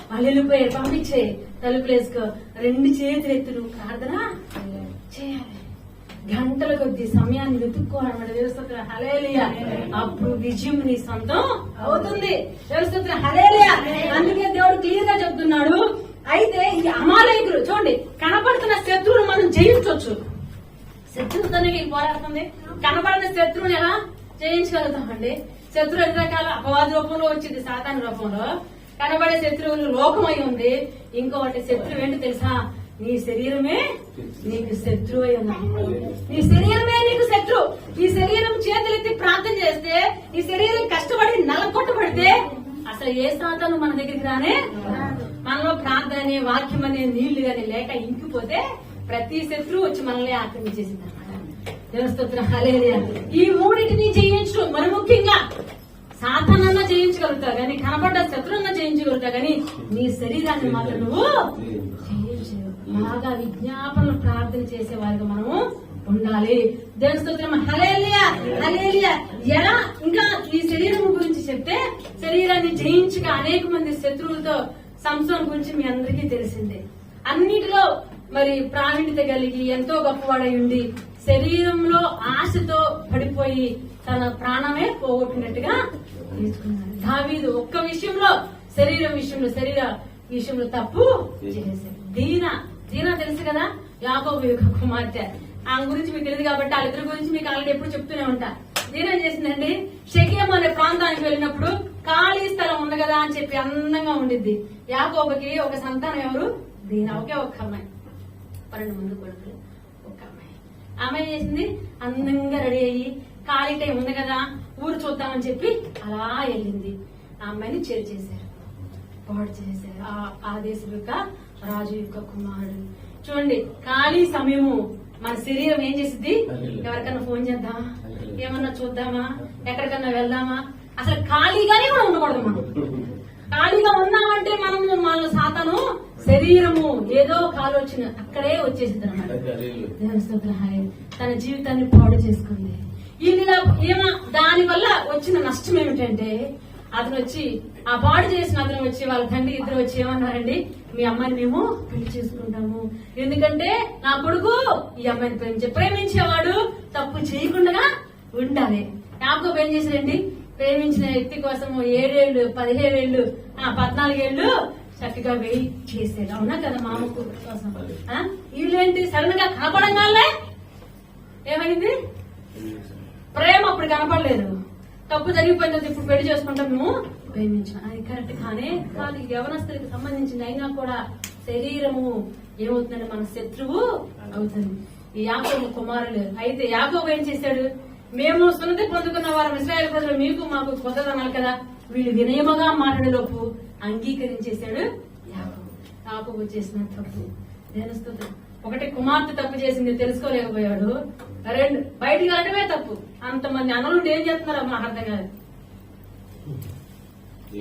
వాళ్ళు వెళ్ళిపోయారు, పంపించే తలుపులు వేసుకో, 2 చేతులు ఎత్తు నువ్వు ప్రార్థన చేయాలి. గంటల కొద్ది సమయాన్ని వెతుక్కోవాలన్నమాట. దేవస్తోత్ర హల్లెలూయా. అప్పుడు విజయం నీ సొంతం అవుతుంది. దేవస్తోత్ర హల్లెలూయా. అందుకే దేవుడు క్లియర్ గా చెప్తున్నాడు. అయితే ఈ అమాలేకులు చూడండి, కనపడుతున్న శత్రువును మనం జయించవచ్చు. శత్రువుతోనే నీకు పోరాడుతుంది. కనపడిన శత్రువుని ఎలా జయించగలుగుతామండి? శత్రువు ఎన్ని రకాల అపవాది రూపంలో వచ్చింది, సాతాను రూపంలో. కనబడే శత్రువులు లోకమై ఉంది. ఇంకొకటి శత్రువు ఏంటి తెలుసా? నీ శరీరమే నీకు శత్రువు అయి ఉంది. నీ శరీరమే నీకు శత్రు. ఈ శరీరం చేతులెత్తి ప్రార్థన చేస్తే, ఈ శరీరం కష్టపడి నలకొట్టబడితే అసలు ఏ సాతాను మన దగ్గరికి రానే. మనలో ప్రార్థన అనే వాక్యం అనే నీళ్లు గాని లేక ఇంకిపోతే ప్రతి శత్రువు వచ్చి మనల్ని ఆక్రమించేసింది అన్నమాట. దేవస్తోత్రం హల్లెలూయా. ఈ మూడింటిని జయించు. మరి ముఖ్యంగా సాతానన్నా జయించగలుగుతావు కానీ, కనపడ్డ శత్రువున్నా జయించగలుగుతావు కానీ, నీ శరీరాన్ని మాత్రం నువ్వు జయించవు. బాగా విజ్ఞాపనలు ప్రార్థన చేసే వారికి మనము ఉండాలి. దేవుని స్తోత్రం హల్లెలూయా హల్లెలూయా. ఎలా ఇంకా ఈ శరీరం గురించి చెప్తే, శరీరాన్ని జయించక అనేక మంది శత్రువులతో సంసోను గురించి మీ అందరికీ తెలిసిందే. అన్నిటిలో మరి ప్రావీణ్యత కలిగి ఎంతో గొప్పవాడై ఉండి శరీరంలో ఆశతో పడిపోయి తన ప్రాణమే పోగొట్టినట్టుగా తీసుకున్నాడు. దావీదు ఒక్క విషయంలో, శరీర విషయంలో తప్పు చేశాడు. దీనా తెలుసు కదా, యాకోబు యొక్క కుమార్తె. ఆమె గురించి మీకు తెలియదు కాబట్టి వాళ్ళిద్దరి గురించి మీకు ఆల్రెడీ ఎప్పుడు చెప్తూనే ఉంటా. దీనా చేసిందండి, షెకెము అనే ప్రాంతానికి వెళ్ళినప్పుడు ఖాళీ స్థలం ఉంది కదా అని చెప్పి అందంగా ఉండిద్ది. యాకోబుకి ఒక సంతానం ఎవరు? దీనా. ఒకే ఒక్క అమ్మాయి, 12 మంది కొడుకులు, ఒక అమ్మాయి. అమ్మాయి చేసింది, అందంగా రెడీ అయ్యి ఖాళీ టైం ఉంది కదా ఊరు చూద్దామని చెప్పి అలా వెళ్ళింది. ఆ అమ్మాయిని చేశారు, పాడు చేశారు. ఆ దేశం యొక్క రాజు యొక్క కుమారుడు. చూడండి, ఖాళీ సమయము మన శరీరం ఏం చేసింది? ఎవరికన్నా ఫోన్ చేద్దామా, ఏమన్నా చూద్దామా, ఎక్కడికన్నా వెళ్దామా, అసలు ఖాళీగానే కూడా ఉండకూడదు. మనం ఖాళీగా ఉన్నామంటే మన సాతాను శరీరము ఏదో ఆలోచన అక్కడే వచ్చేసింది అన్నమాట. తన జీవితాన్ని పాడు చేసుకుంది. దాని వల్ల వచ్చిన నష్టం ఏమిటంటే, అతను వచ్చి ఆ పాడు చేసిన అతను వచ్చి వాళ్ళ తండ్రి ఇద్దరు వచ్చి ఏమన్నారండి, మీ అమ్మాయిని మేము పెళ్లి చేసుకుంటాము, ఎందుకంటే నా కొడుకు ఈ అమ్మాయిని ప్రేమించేవాడు తప్పు చేయకుండా ఉండాలి. యాకోబు ఏం చేశారండి, ప్రేమించిన వ్యక్తి కోసం 7 ఏళ్లు 17 ఏళ్లు 14 ఏళ్లు చక్కగా వెయిట్ చేశాడు. అవునా కదా, మామకు కోసం. వీళ్ళేంటి సడన్ గా కనపడంగానే ఏమైంది? ప్రేమ అప్పుడు కనపడలేదు, తప్పు జరిగిపోయింది, ఇప్పుడు పెళ్లి చేసుకుంటాం మేము ప్రేమించాం. అది కరెక్ట్ కానే కాదు. ఇది యవనస్తులకు సంబంధించింది. అయినా కూడా శరీరము ఏమవుతుందంటే మన శత్రువు అవుతుంది. ఈ యాకోబు కుమారులు. అయితే యాకోబు ఏం చేశాడు, మేము సున్నతి పొందుకున్న వారు ఇశ్రాయేలు ప్రజలు మీకు మాకు కొత్తదనాలు కదా, వీళ్ళు వినయముగా మాట్లాడేలోపు అంగీకరించేశాడు యాకోబు చేసిన తప్పు. దేవస్తోత్రం. ఒకటి, కుమార్తె తప్పు చేసింది తెలుసుకోలేకపోయాడు. 2, బయటికి వెళ్ళడమే తప్పు. అంతమంది అన్నలుండి ఏం చేస్తున్నారో మాకు అర్థం కాదు.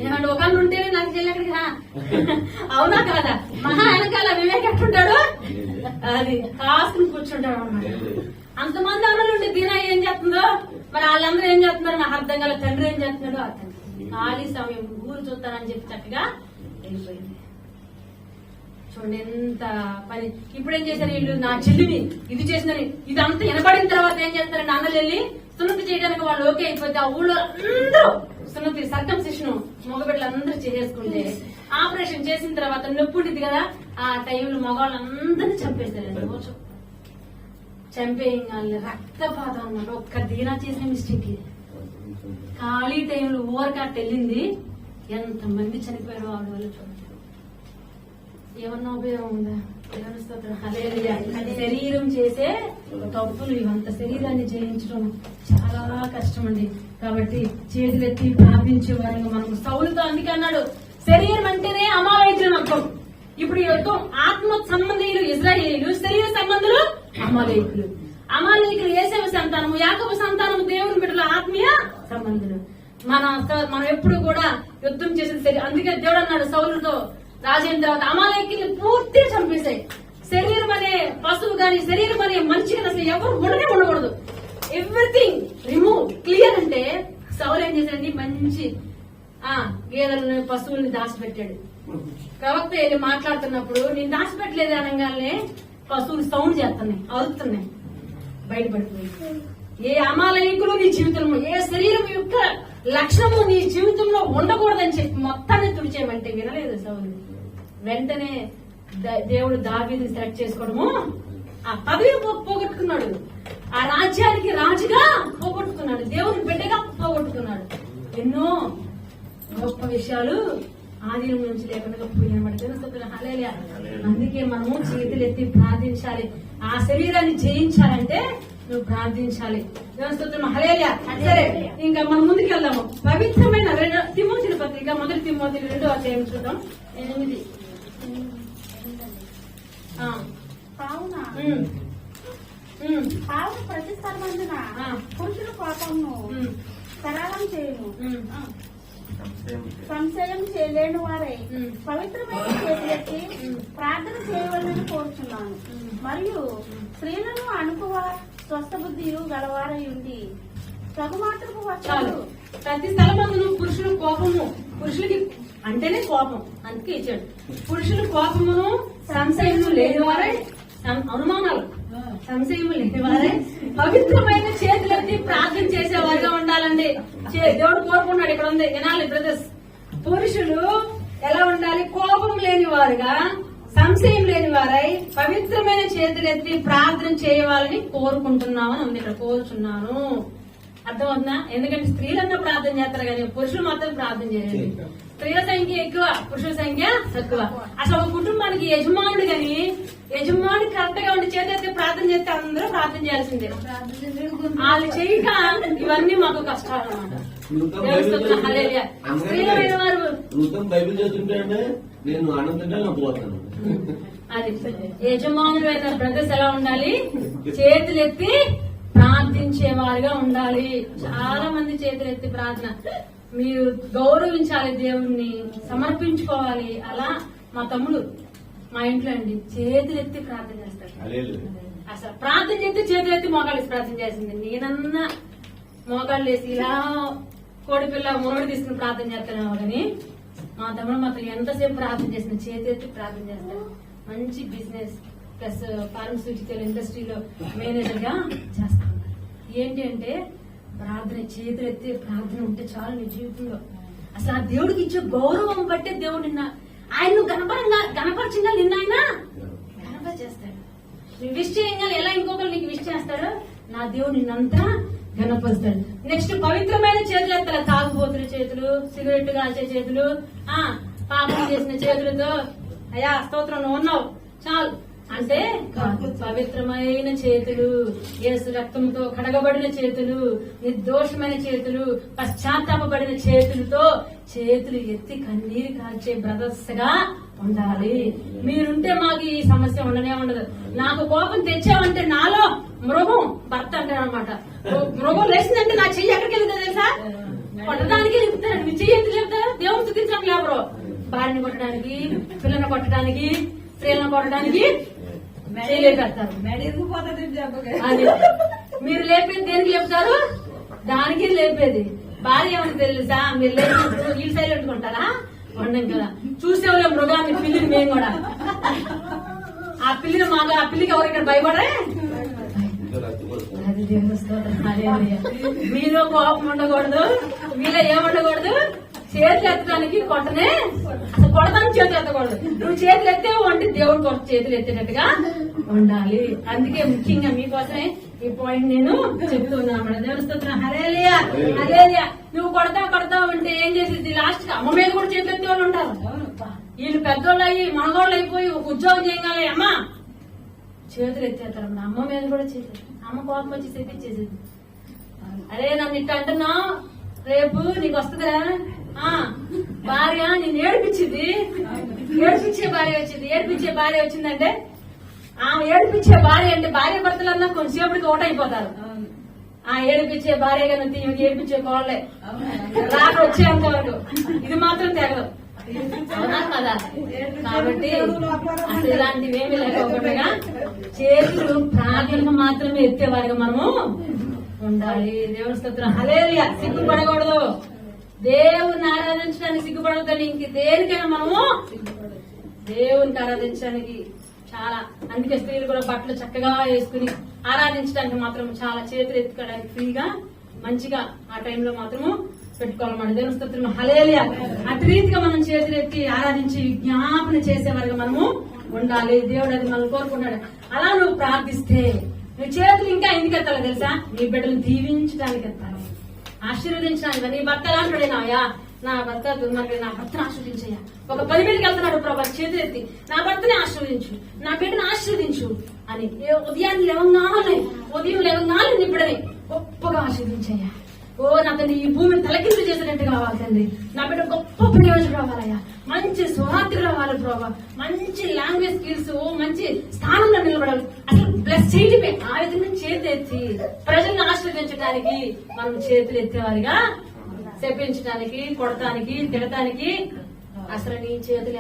ఏమంటే ఒక అన్న ఉంటేనే నాకు చెల్లెక్కడికి అవునా కాదా? మహా వెనకాల వివేక్ ఎట్టుంటాడు, అది కాసుకుని కూర్చుంటాడు అన్నమాట. అంతమంది అన్నలుండి దీనా ఏం చేస్తుందో, మరి వాళ్ళందరూ ఏం చేస్తున్నారో నాకు అర్థం కాలేదు. తండ్రి ఏం చేస్తున్నాడో అర్థం కాదు. ఖాళీ సమయం ఊరు చూస్తానని చెప్పి చక్కగా వెళ్ళిపోయింది. చూడండి ఎంత పని. ఇప్పుడేం చేశారు వీళ్ళు, నా చెల్లిని ఇది చేసిందని ఇదంతా వినపడిన తర్వాత ఏం చేస్తారండి, అన్నలు వెళ్ళి సున్నతి చేయడానికి వాళ్ళు ఓకే అయిపోతే ఆ ఊళ్ళో అందరూ సున్నతి సర్కంసిషన్ మగబిడ్డలు అందరూ చేసేసుకుంటే, ఆపరేషన్ చేసిన తర్వాత నొప్పి ఉంటుంది కదా, ఆ టైంలో మగవాళ్ళందరినీ చంపేశారు. చంపేయాలి, రక్తపాతం అన్నమాట. ఒక్క దీనా చేసిన మిస్టేక్. ఖాళీ టైంలో ఓవర్కాట్ వెళ్ళింది, ఎంతమంది చనిపోయారో ఆవిడ వల్ల. చూడండి, ఏమన్నా ఉపయోగం ఉందా? శరీరం చేసే తప్పులు ఇవంత శరీరాన్ని జయించడం చాలా కష్టం అండి. కాబట్టి చేతులెత్తి ప్రార్థించే వారిగా మనం సౌలుతో అందుకే అన్నాడు, శరీరం అంటేనే అమాలయకులు నమ్మకం. ఇప్పుడు యుద్ధం ఆత్మ సంబంధీయులు ఇజ్రాయేలీలు, శరీర సంబంధులు అమాలయకులు. అమాలయకులు యేసేపు సంతానము, యాకోబు సంతానము దేవుని బిడ్డల ఆత్మీయ సంబంధులు. మనం ఎప్పుడు కూడా యుద్ధం చేసిన అందుకే దేవుడు అన్నాడు సౌలుతో, రాజైన తర్వాత అమాలేకీని పూర్తిగా చంపేశాయి. శరీరం అనే పశువు గాని శరీరం అనే మనిషి కానీ అసలు ఎవరు ఉండకూడదు. ఎవ్రీథింగ్ రిమూవ్ క్లియర్ అంటే సౌలు ఏం చేశాడండి, మంచి గేదెలను పశువుల్ని దాచిపెట్టాడు. ప్రవక్త వెళ్ళి మాట్లాడుతున్నప్పుడు నేను దాచిపెట్టలేదు అనగానే పశువులు సౌండ్ చేస్తున్నాయి, అరుస్తున్నాయి, బయటపడిపోయింది. ఏ అమాలయకులు నీ జీవితంలో, ఏ శరీరం యొక్క లక్షణము నీ జీవితంలో ఉండకూడదని చెప్పి మొత్తాన్ని తుడిచేయమంటే వినలేదు సౌలు. వెంటనే దేవుడు దావీదుని సెలెక్ట్ చేసుకోవడము, ఆ పదవి పోగొట్టుకున్నాడు, ఆ రాజ్యానికి రాజుగా పోగొట్టుకున్నాడు, దేవుని బిడ్డగా పోగొట్టుకున్నాడు. ఎన్నో గొప్ప విషయాలు ఆదిలం నుంచి లేకుండా పోయినబడి. అందుకే మనము చేతులు ఎత్తి ప్రార్థించాలి. ఆ శరీరాన్ని జయించాలంటే నువ్వు ప్రార్థించాలి. హల్లెలూయా. సరే, ఇంకా మనం ముందుకు వెళ్దాము. పవిత్రమైన తిమోతిల పత్రిక 1 తిమోతి 2వ అధ్యాయం చూద్దాం. 8. కావున ప్రతిస్పందన పురుషుల కోపంను సరళం చేయను, సంశయం చేయలేని వారై పవిత్రమైన చేతులెత్తి ప్రార్థన చేయవలని కోరుచున్నాను. మరియు స్త్రీలను అనుకువ స్వస్థ బుద్ధియు గలవారై ఉండి తగుమాత్రపు వచ్చారు. ప్రతి స్థలమందును పురుషుల కోపము, పురుషులకి అంటేనే కోపం, అందుకే ఇచ్చాడు. పురుషుల కోపమును సంశయము లేనివారై, అనుమానాలు సంశయము లేనివారై పవిత్రమైన చేతులెత్తి ప్రార్థన చేసేవారుగా ఉండాలండి. దేవుడు కోరుకున్నాడు. ఇక్కడ ఉంది, వినాలి బ్రదర్స్. పురుషులు ఎలా ఉండాలి? కోపం లేని వారుగా, సంశయం లేని వారై పవిత్రమైన చేతులెత్తి ప్రార్థన చేయవాలని కోరుకుంటున్నామని ఉంది ఇక్కడ. కోరుచున్నాను అర్థమవుతుందా? ఎందుకంటే స్త్రీలన్నా ప్రార్థన చేస్తారు కానీ పురుషులు మాత్రం ప్రార్థన చేయలేదు. స్త్రీల సంఖ్య ఎక్కువ, పురుషుల సంఖ్య తక్కువ. అసలు ఒక కుటుంబానికి యజమానుడు గాని యజమాని కరెక్ట్ గా ఉండి చేతి ప్రార్థన చేస్తే అందరూ ప్రార్థన చేయాల్సిందే. వాళ్ళు చేయక ఇవన్నీ మాకు కష్టాలు అన్నమాట. స్త్రీలైన వారు బైబిల్ చదువుతుంటే నేను ఆనందంగా పోతాను. అది యజమానులు అయిన బ్రదర్స్ ఎలా ఉండాలి? చేతులెత్తి ప్రార్థించేవారుగా ఉండాలి. చాలా మంది చేతులెత్తి ప్రార్థన, మీరు గౌరవించాలి, దేవుణ్ణి సమర్పించుకోవాలి. అలా మా తమ్ముడు మా ఇంట్లో అండి చేతులెత్తి ప్రార్థన చేస్తాడు. అసలు ప్రార్థన చేస్తే చేతులెత్తి మోకాళ్ళు ప్రార్థన చేసింది. నేనన్నా మోకాళ్ళు వేసి ఇలా కోడిపిల్ల మురడి తీసుకుని ప్రార్థన చేస్తాను కానీ మా తమ్ముడు మాత్రం ఎంతసేపు ప్రార్థన చేసిన చేతులెత్తి ప్రార్థన చేస్తాడు. మంచి బిజినెస్ ప్లస్ ఫార్మస్యూటికల్ ఇండస్ట్రీలో మేనేజర్ గా చేస్తాను. ఏంటి అంటే ప్రార్థన, చేతులెత్తి ప్రార్థన ఉంటే చాలు నీ జీవితంలో. అసలు ఆ దేవుడికి ఇచ్చే గౌరవం బట్టే దేవుడు నిన్న ఆయన గణపరిచిందా నిన్న ఆయన గణపరిచేస్తాడు. నువ్వు విష్ చేయగానే ఎలా ఇంకొకరు నీకు విష్ చేస్తాడో నా దేవుడు నిన్నంతా గణపరుస్తాడు. నెక్స్ట్ పవిత్రమైన చేతులు ఎత్తాలి. తాగుబోతుల చేతులు, సిగరెట్ కాల్చే చేతులు, పాపం చేసిన చేతులతో అయ్యా స్తోత్రం నువ్వు ఉన్నావు చాలు అంటే పవిత్రమైన చేతులు, యేసు రక్తంతో కడగబడిన చేతులు, నిర్దోషమైన చేతులు, పశ్చాత్తాపబడిన చేతులతో చేతులు ఎత్తి కన్నీరు కాల్చే బ్రదర్స్ గా ఉండాలి. మీరుంటే మాకు ఈ సమస్య ఉండనే ఉండదు. నాకు కోపం తెచ్చావంటే నాలో మృగం భర్త అంటారు అనమాట. మృగం లేచిందంటే నా చెయ్యి ఎక్కడికి వెళ్తుందో తెలుసా? కొట్టడానికి లేపుతారు. మీ చెయ్యి ఎందుకు లేపుతారు? దేవుని స్థుతించడానికి లేవరు. భార్యని కొట్టడానికి, పిల్లల్ని కొట్టడానికి, స్త్రీలను కొట్టడానికి లేపేస్తారు. అది మీరు లేపేది దేనికి లేపుతారు? దానికి లేపేది. భార్య ఏమని తెలుసా? మీరు లేపినప్పుడు వీళ్ళు సైలెంట్ ఉంటారా? ఉండం కదా. చూసేవాళ్ళే మృగాన్ని, పిల్లిని మేము కూడా. ఆ పిల్లిని మాకు, ఆ పిల్లికి ఎవరు ఇక్కడ భయపడరే? మీలో కోపం ఉండకూడదు, మీలో ఏముండకూడదు. చేతులు ఎత్తడానికి కొట్టనే, అసలు కొడతానికి చేతులు ఎత్తకూడదు. నువ్వు చేతులు ఎత్తేవు అంటే దేవుడు చేతులు ఎత్తేటట్టుగా ఉండాలి. అందుకే ముఖ్యంగా మీకోసమే ఈ పాయింట్ నేను చెప్తున్నాను. దేవుని స్తోత్రం. హల్లెలూయా, హల్లెలూయా. నువ్వు కొడతావు అంటే ఏం చేసేది? లాస్ట్ కి అమ్మ మీద కూడా చేతులు ఎత్తే వాళ్ళు ఉంటారు. వీళ్ళు పెద్దోళ్ళు అయ్యి మనగోళ్ళు అయిపోయి ఒక ఉద్యోగం చేయగాలి అమ్మా చేతులు ఎత్తేస్తారు. అమ్మ మీద కూడా చేసేది. అమ్మ కోపం వచ్చి తెప్పించేసేది. అరే నన్ను ఇట్ట అంటున్నావు, రేపు నీకు వస్తుందిరా భార్య నేను ఏడిపించింది. ఏడిపించే భార్య వచ్చింది. ఏడిపించే భార్య వచ్చిందంటే ఏడిపించే భార్య అంటే భార్య భర్తలన్నా కొంచెంసేపటికి ఒకటైపోతారు. ఏడిపించే భార్య కానీ ఏడిపించే కోళ్లే రాక వచ్చేంత వరకు. ఇది మాత్రం తెగదు. అవునా కదా? కాబట్టి అసలు ఇలాంటివి ఏమి లేకపోకుండా చేతులు ప్రార్థనకు మాత్రమే ఎత్తేవారుగా మనము ఉండాలి. దేవుని స్తోత్రం. హల్లెలూయా. సిగ్గుపడకూడదు. దేవుని ఆరాధించడానికి సిగ్గుపడవద్దని ఇంక దేనికైనా మనము దేవునికి ఆరాధించడానికి చాలా, అందుకే స్త్రీలు కూడా బట్టలు చక్కగా వేసుకుని ఆరాధించడానికి మాత్రం చాలా చేతులు ఎత్తుకోవడానికి ఫ్రీగా మంచిగా ఆ టైంలో మాత్రము పెట్టుకోవాలన్నమాట. దేవుని స్తోత్రం. హల్లెలూయా. అటు రీతిగా మనం చేతులు ఎత్తి ఆరాధించి విజ్ఞాపన చేసేవారుగా మనము ఉండాలి. దేవుడు అది మనం కోరుకున్నాడు. అలా నువ్వు ప్రార్థిస్తే నువ్వు చేతులు ఇంకా ఎందుకు ఎత్తాలో తెలుసా? నీ బిడ్డలు దీవించడానికి ఎత్తాలి, ఆశీర్వదించడానికి. నీ భర్త లాంటినాయా, నా భర్త మరి నా భర్తను ఆశీర్వదించయ్యా. ఒక 10 మీదకి వెళ్తున్నాడు ప్రభా, చేతులు ఎత్తి నా భర్తని ఆశీర్వదించు, నా బిడ్డను ఆశీర్వదించు అని ఉదయం లేవగానే నీ బిడ్డని గొప్పగా ఆశీర్వదించయ్యా. ఓ నా తండ్రి, ఈ భూమిని తలకిందు చేసినట్టు కావాలి తండ్రి. నా బిడ్డ గొప్ప ప్రయోజనం రావాలయ్యా, మంచి స్వార్థి రావాలి ప్రభావ, మంచి లాంగ్వేజ్ స్కిల్స్, మంచి స్థానంలో నిలబడాలి. అసలు బ్లెస్ చేయటమే. ఆ విధంగా చేతులు ఎత్తి ప్రజలను ఆశీర్వదించడానికి మనం చేతులు ఎత్తేవారిగా, చెప్పించడానికి, కొడటానికి, తిడటానికి అసలు నీ చేతులు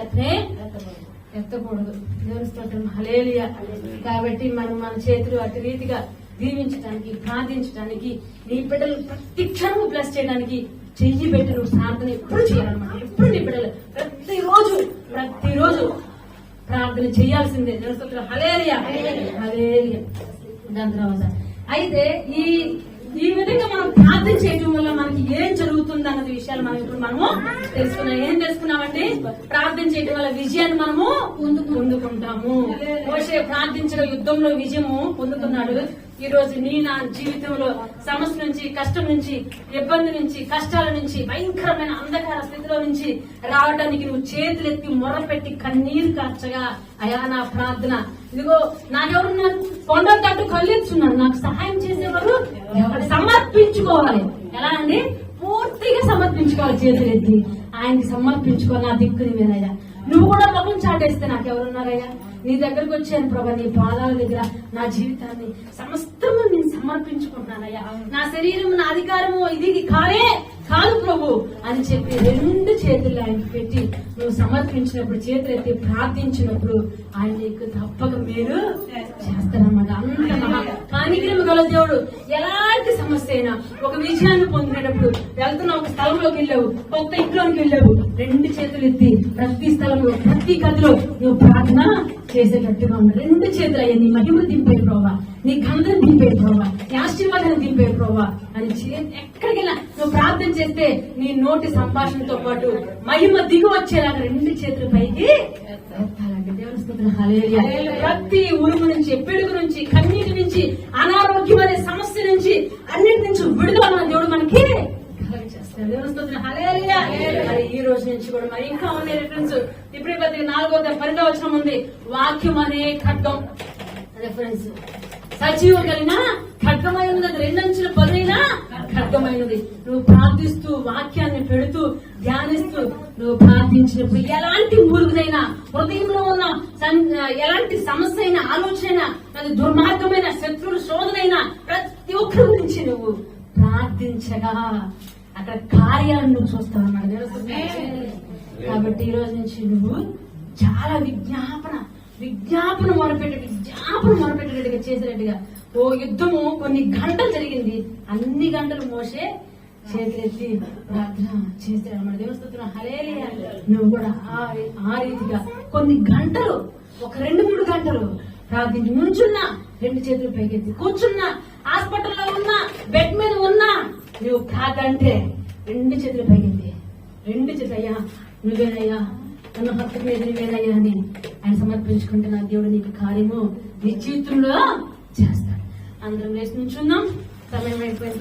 ఎత్తకూడదు. దేవుని స్తోత్రం. హల్లెలూయా. కాబట్టి మనం మన చేతులు అటు రీతిగా దీవించడానికి, ప్రార్థించడానికి, నీ బిడ్డలు ప్రతి క్షణము బ్లెస్ చేయడానికి చెయ్యి పెట్టి నువ్వు ప్రార్థన ఎప్పుడు చేయాలన్నమాట. ఎప్పుడు నీ బిడ్డలు ప్రతిరోజు ప్రార్థన చేయాల్సిందే. దేవుని స్తోత్రం. హల్లెలూయా. హల్లెలూయా. దాని తర్వాత అయితే ఈ విధంగా మనం ప్రార్థన చేయడం వల్ల మనకి ఏం జరుగుతుంది అన్నది విషయాలు మనం ఇప్పుడు మనము తెలుసుకున్నాం. ఏం తెలుసుకున్నామంటే ప్రార్థన చేయడం వల్ల విజయాన్ని మనము పొందుకుంటాము. మోషే ప్రార్థించిన యుద్ధంలో విజయము పొందుకున్నాడు. ఈ రోజు నా జీవితంలో సమస్య నుంచి, కష్టం నుంచి, ఇబ్బంది నుంచి, కష్టాల నుంచి, భయంకరమైన అంధకార స్థితిలో నుంచి రావడానికి నువ్వు చేతులెత్తి మొరపెట్టి కన్నీరు కార్చగా, అయా నా ప్రార్థన ఇదిగో, నాకెవరు కొండ తట్టు కళ్ళెత్తున్నారు, నాకు సహాయం చేసేవారు సమర్పించుకోవాలి. ఎలా అండి? పూర్తిగా సమర్పించుకోవాలి. చేతులెత్తి ఆయనకి సమర్పించుకోవాలి. నా దిక్కుని మీదయ్యా, నువ్వు కూడా ముఖం చాటేస్తే నాకెవరున్నారయ్యా? నీ దగ్గరకు వచ్చాను ప్రభా, నీ పాదాల దగ్గర నా జీవితాన్ని సమస్తము నేను సమర్పించుకుంటున్నానయ్యా. నా శరీరము, నా అధికారము ఇది కాదు ప్రభు అని చెప్పి 2 చేతులు ఆయనకి పెట్టి నువ్వు సమర్పించినప్పుడు, చేతులు ఎత్తి ప్రార్థించినప్పుడు ఆయన నీకు తప్పక మీరు చేస్తారన్నమాట. అంత మహా కానిగ్రహం గల దేవుడు. ఎలాంటి సమస్య అయినా ఒక విజయాన్ని పొందినప్పుడు, వెళ్తున్న ఒక స్థలంలోకి వెళ్ళావు, కొత్త ఇంట్లోకి వెళ్ళావు, 2 చేతులు ఎత్తి ప్రతి స్థలంలో, ప్రతి గదిలో నువ్వు ప్రార్థన చేసేటట్టుగా ఉన్నాడు. 2 చేతులు అయ్యా, నీ మహిమ దింపే ప్రభా, నీ గంధం దింపే ప్రభా, నీ ఆశీర్వాదాన్ని దింపే ప్రభా అని ఎక్కడికెళ్ళా నువ్వు ప్రార్థన చేస్తే నీ నోటి సంభాషణతో పాటు మహిమ దిగు వచ్చేలాగా 2 చేతుల పైకి ఎత్తాలంటే. దేవుని స్తోత్రం. హల్లెలూయా. ప్రతి ఉరుము నుంచి, పిడుగు నుంచి, కన్నీటి నుంచి, అనారోగ్యం అనే సమస్య నుంచి, అన్నిటి నుంచి విడుదల దేవుడు మనకి చేస్తాడు. దేవుని స్తోత్రం. హల్లెలూయా. మరి ఈ రోజు నుంచి కూడా మరి ఇంకా ఉండే రిఫరెన్స్ ఇప్పుడు 4:12 ఉంది. వాక్యం అనే ఖడ్గం రిఫరెన్స్ సజీవం కలిగిన ఖడ్గమై ఉన్నది, 2 అంచుల పదునైన ఖడ్గమైనది. నువ్వు ప్రార్థిస్తూ, వాక్యాన్ని పెడుతూ, ధ్యానిస్తూ నువ్వు ప్రార్థించినప్పుడు ఎలాంటి మూలుగునైనా, హృదయంలో ఉన్న ఎలాంటి సమస్య అయినా, ఆలోచన అయినా, అది దుర్మార్గమైన శత్రువుల శోధనైనా, ప్రతి ఒక్కరి గురించి నువ్వు ప్రార్థించగా అక్కడ కార్యాలను నువ్వు చూస్తావు అన్నమాట. కాబట్టి ఈ రోజు నుంచి నువ్వు చాలా విజ్ఞాపన మొరపెట్టేట్టుగా చేసేటట్టుగా. ఓ యుద్ధము కొన్ని గంటలు జరిగింది, అన్ని గంటలు మోసే చేతులెత్తి ప్రార్థన చేశాడు. దేవుని స్తోత్రం. హల్లెలూయా. నువ్వు కూడా ఆ రీతిగా కొన్ని గంటలు, ఒక 2-3 గంటలు ప్రార్థించి, నుంచున్నా 2 చేతులు పైకెత్తి, కూర్చున్నా, హాస్పిటల్లో ఉన్నా, బెడ్ మీద ఉన్నా, నువ్వు ప్రార్థంటే 2 చేతులు పైకెత్తి, 2 చేతులు, అయ్యా నువ్వేనయ్యా, నన్ను భక్తి మీద నువ్వేనయ్యా అని ఆయన సమర్పించుకుంటే నా దేవుడు నీకు కార్యము నీ జీవితంలో చేస్తాడు. అందరం లేచి నుంచున్నాం. సమయం అయిపోయిన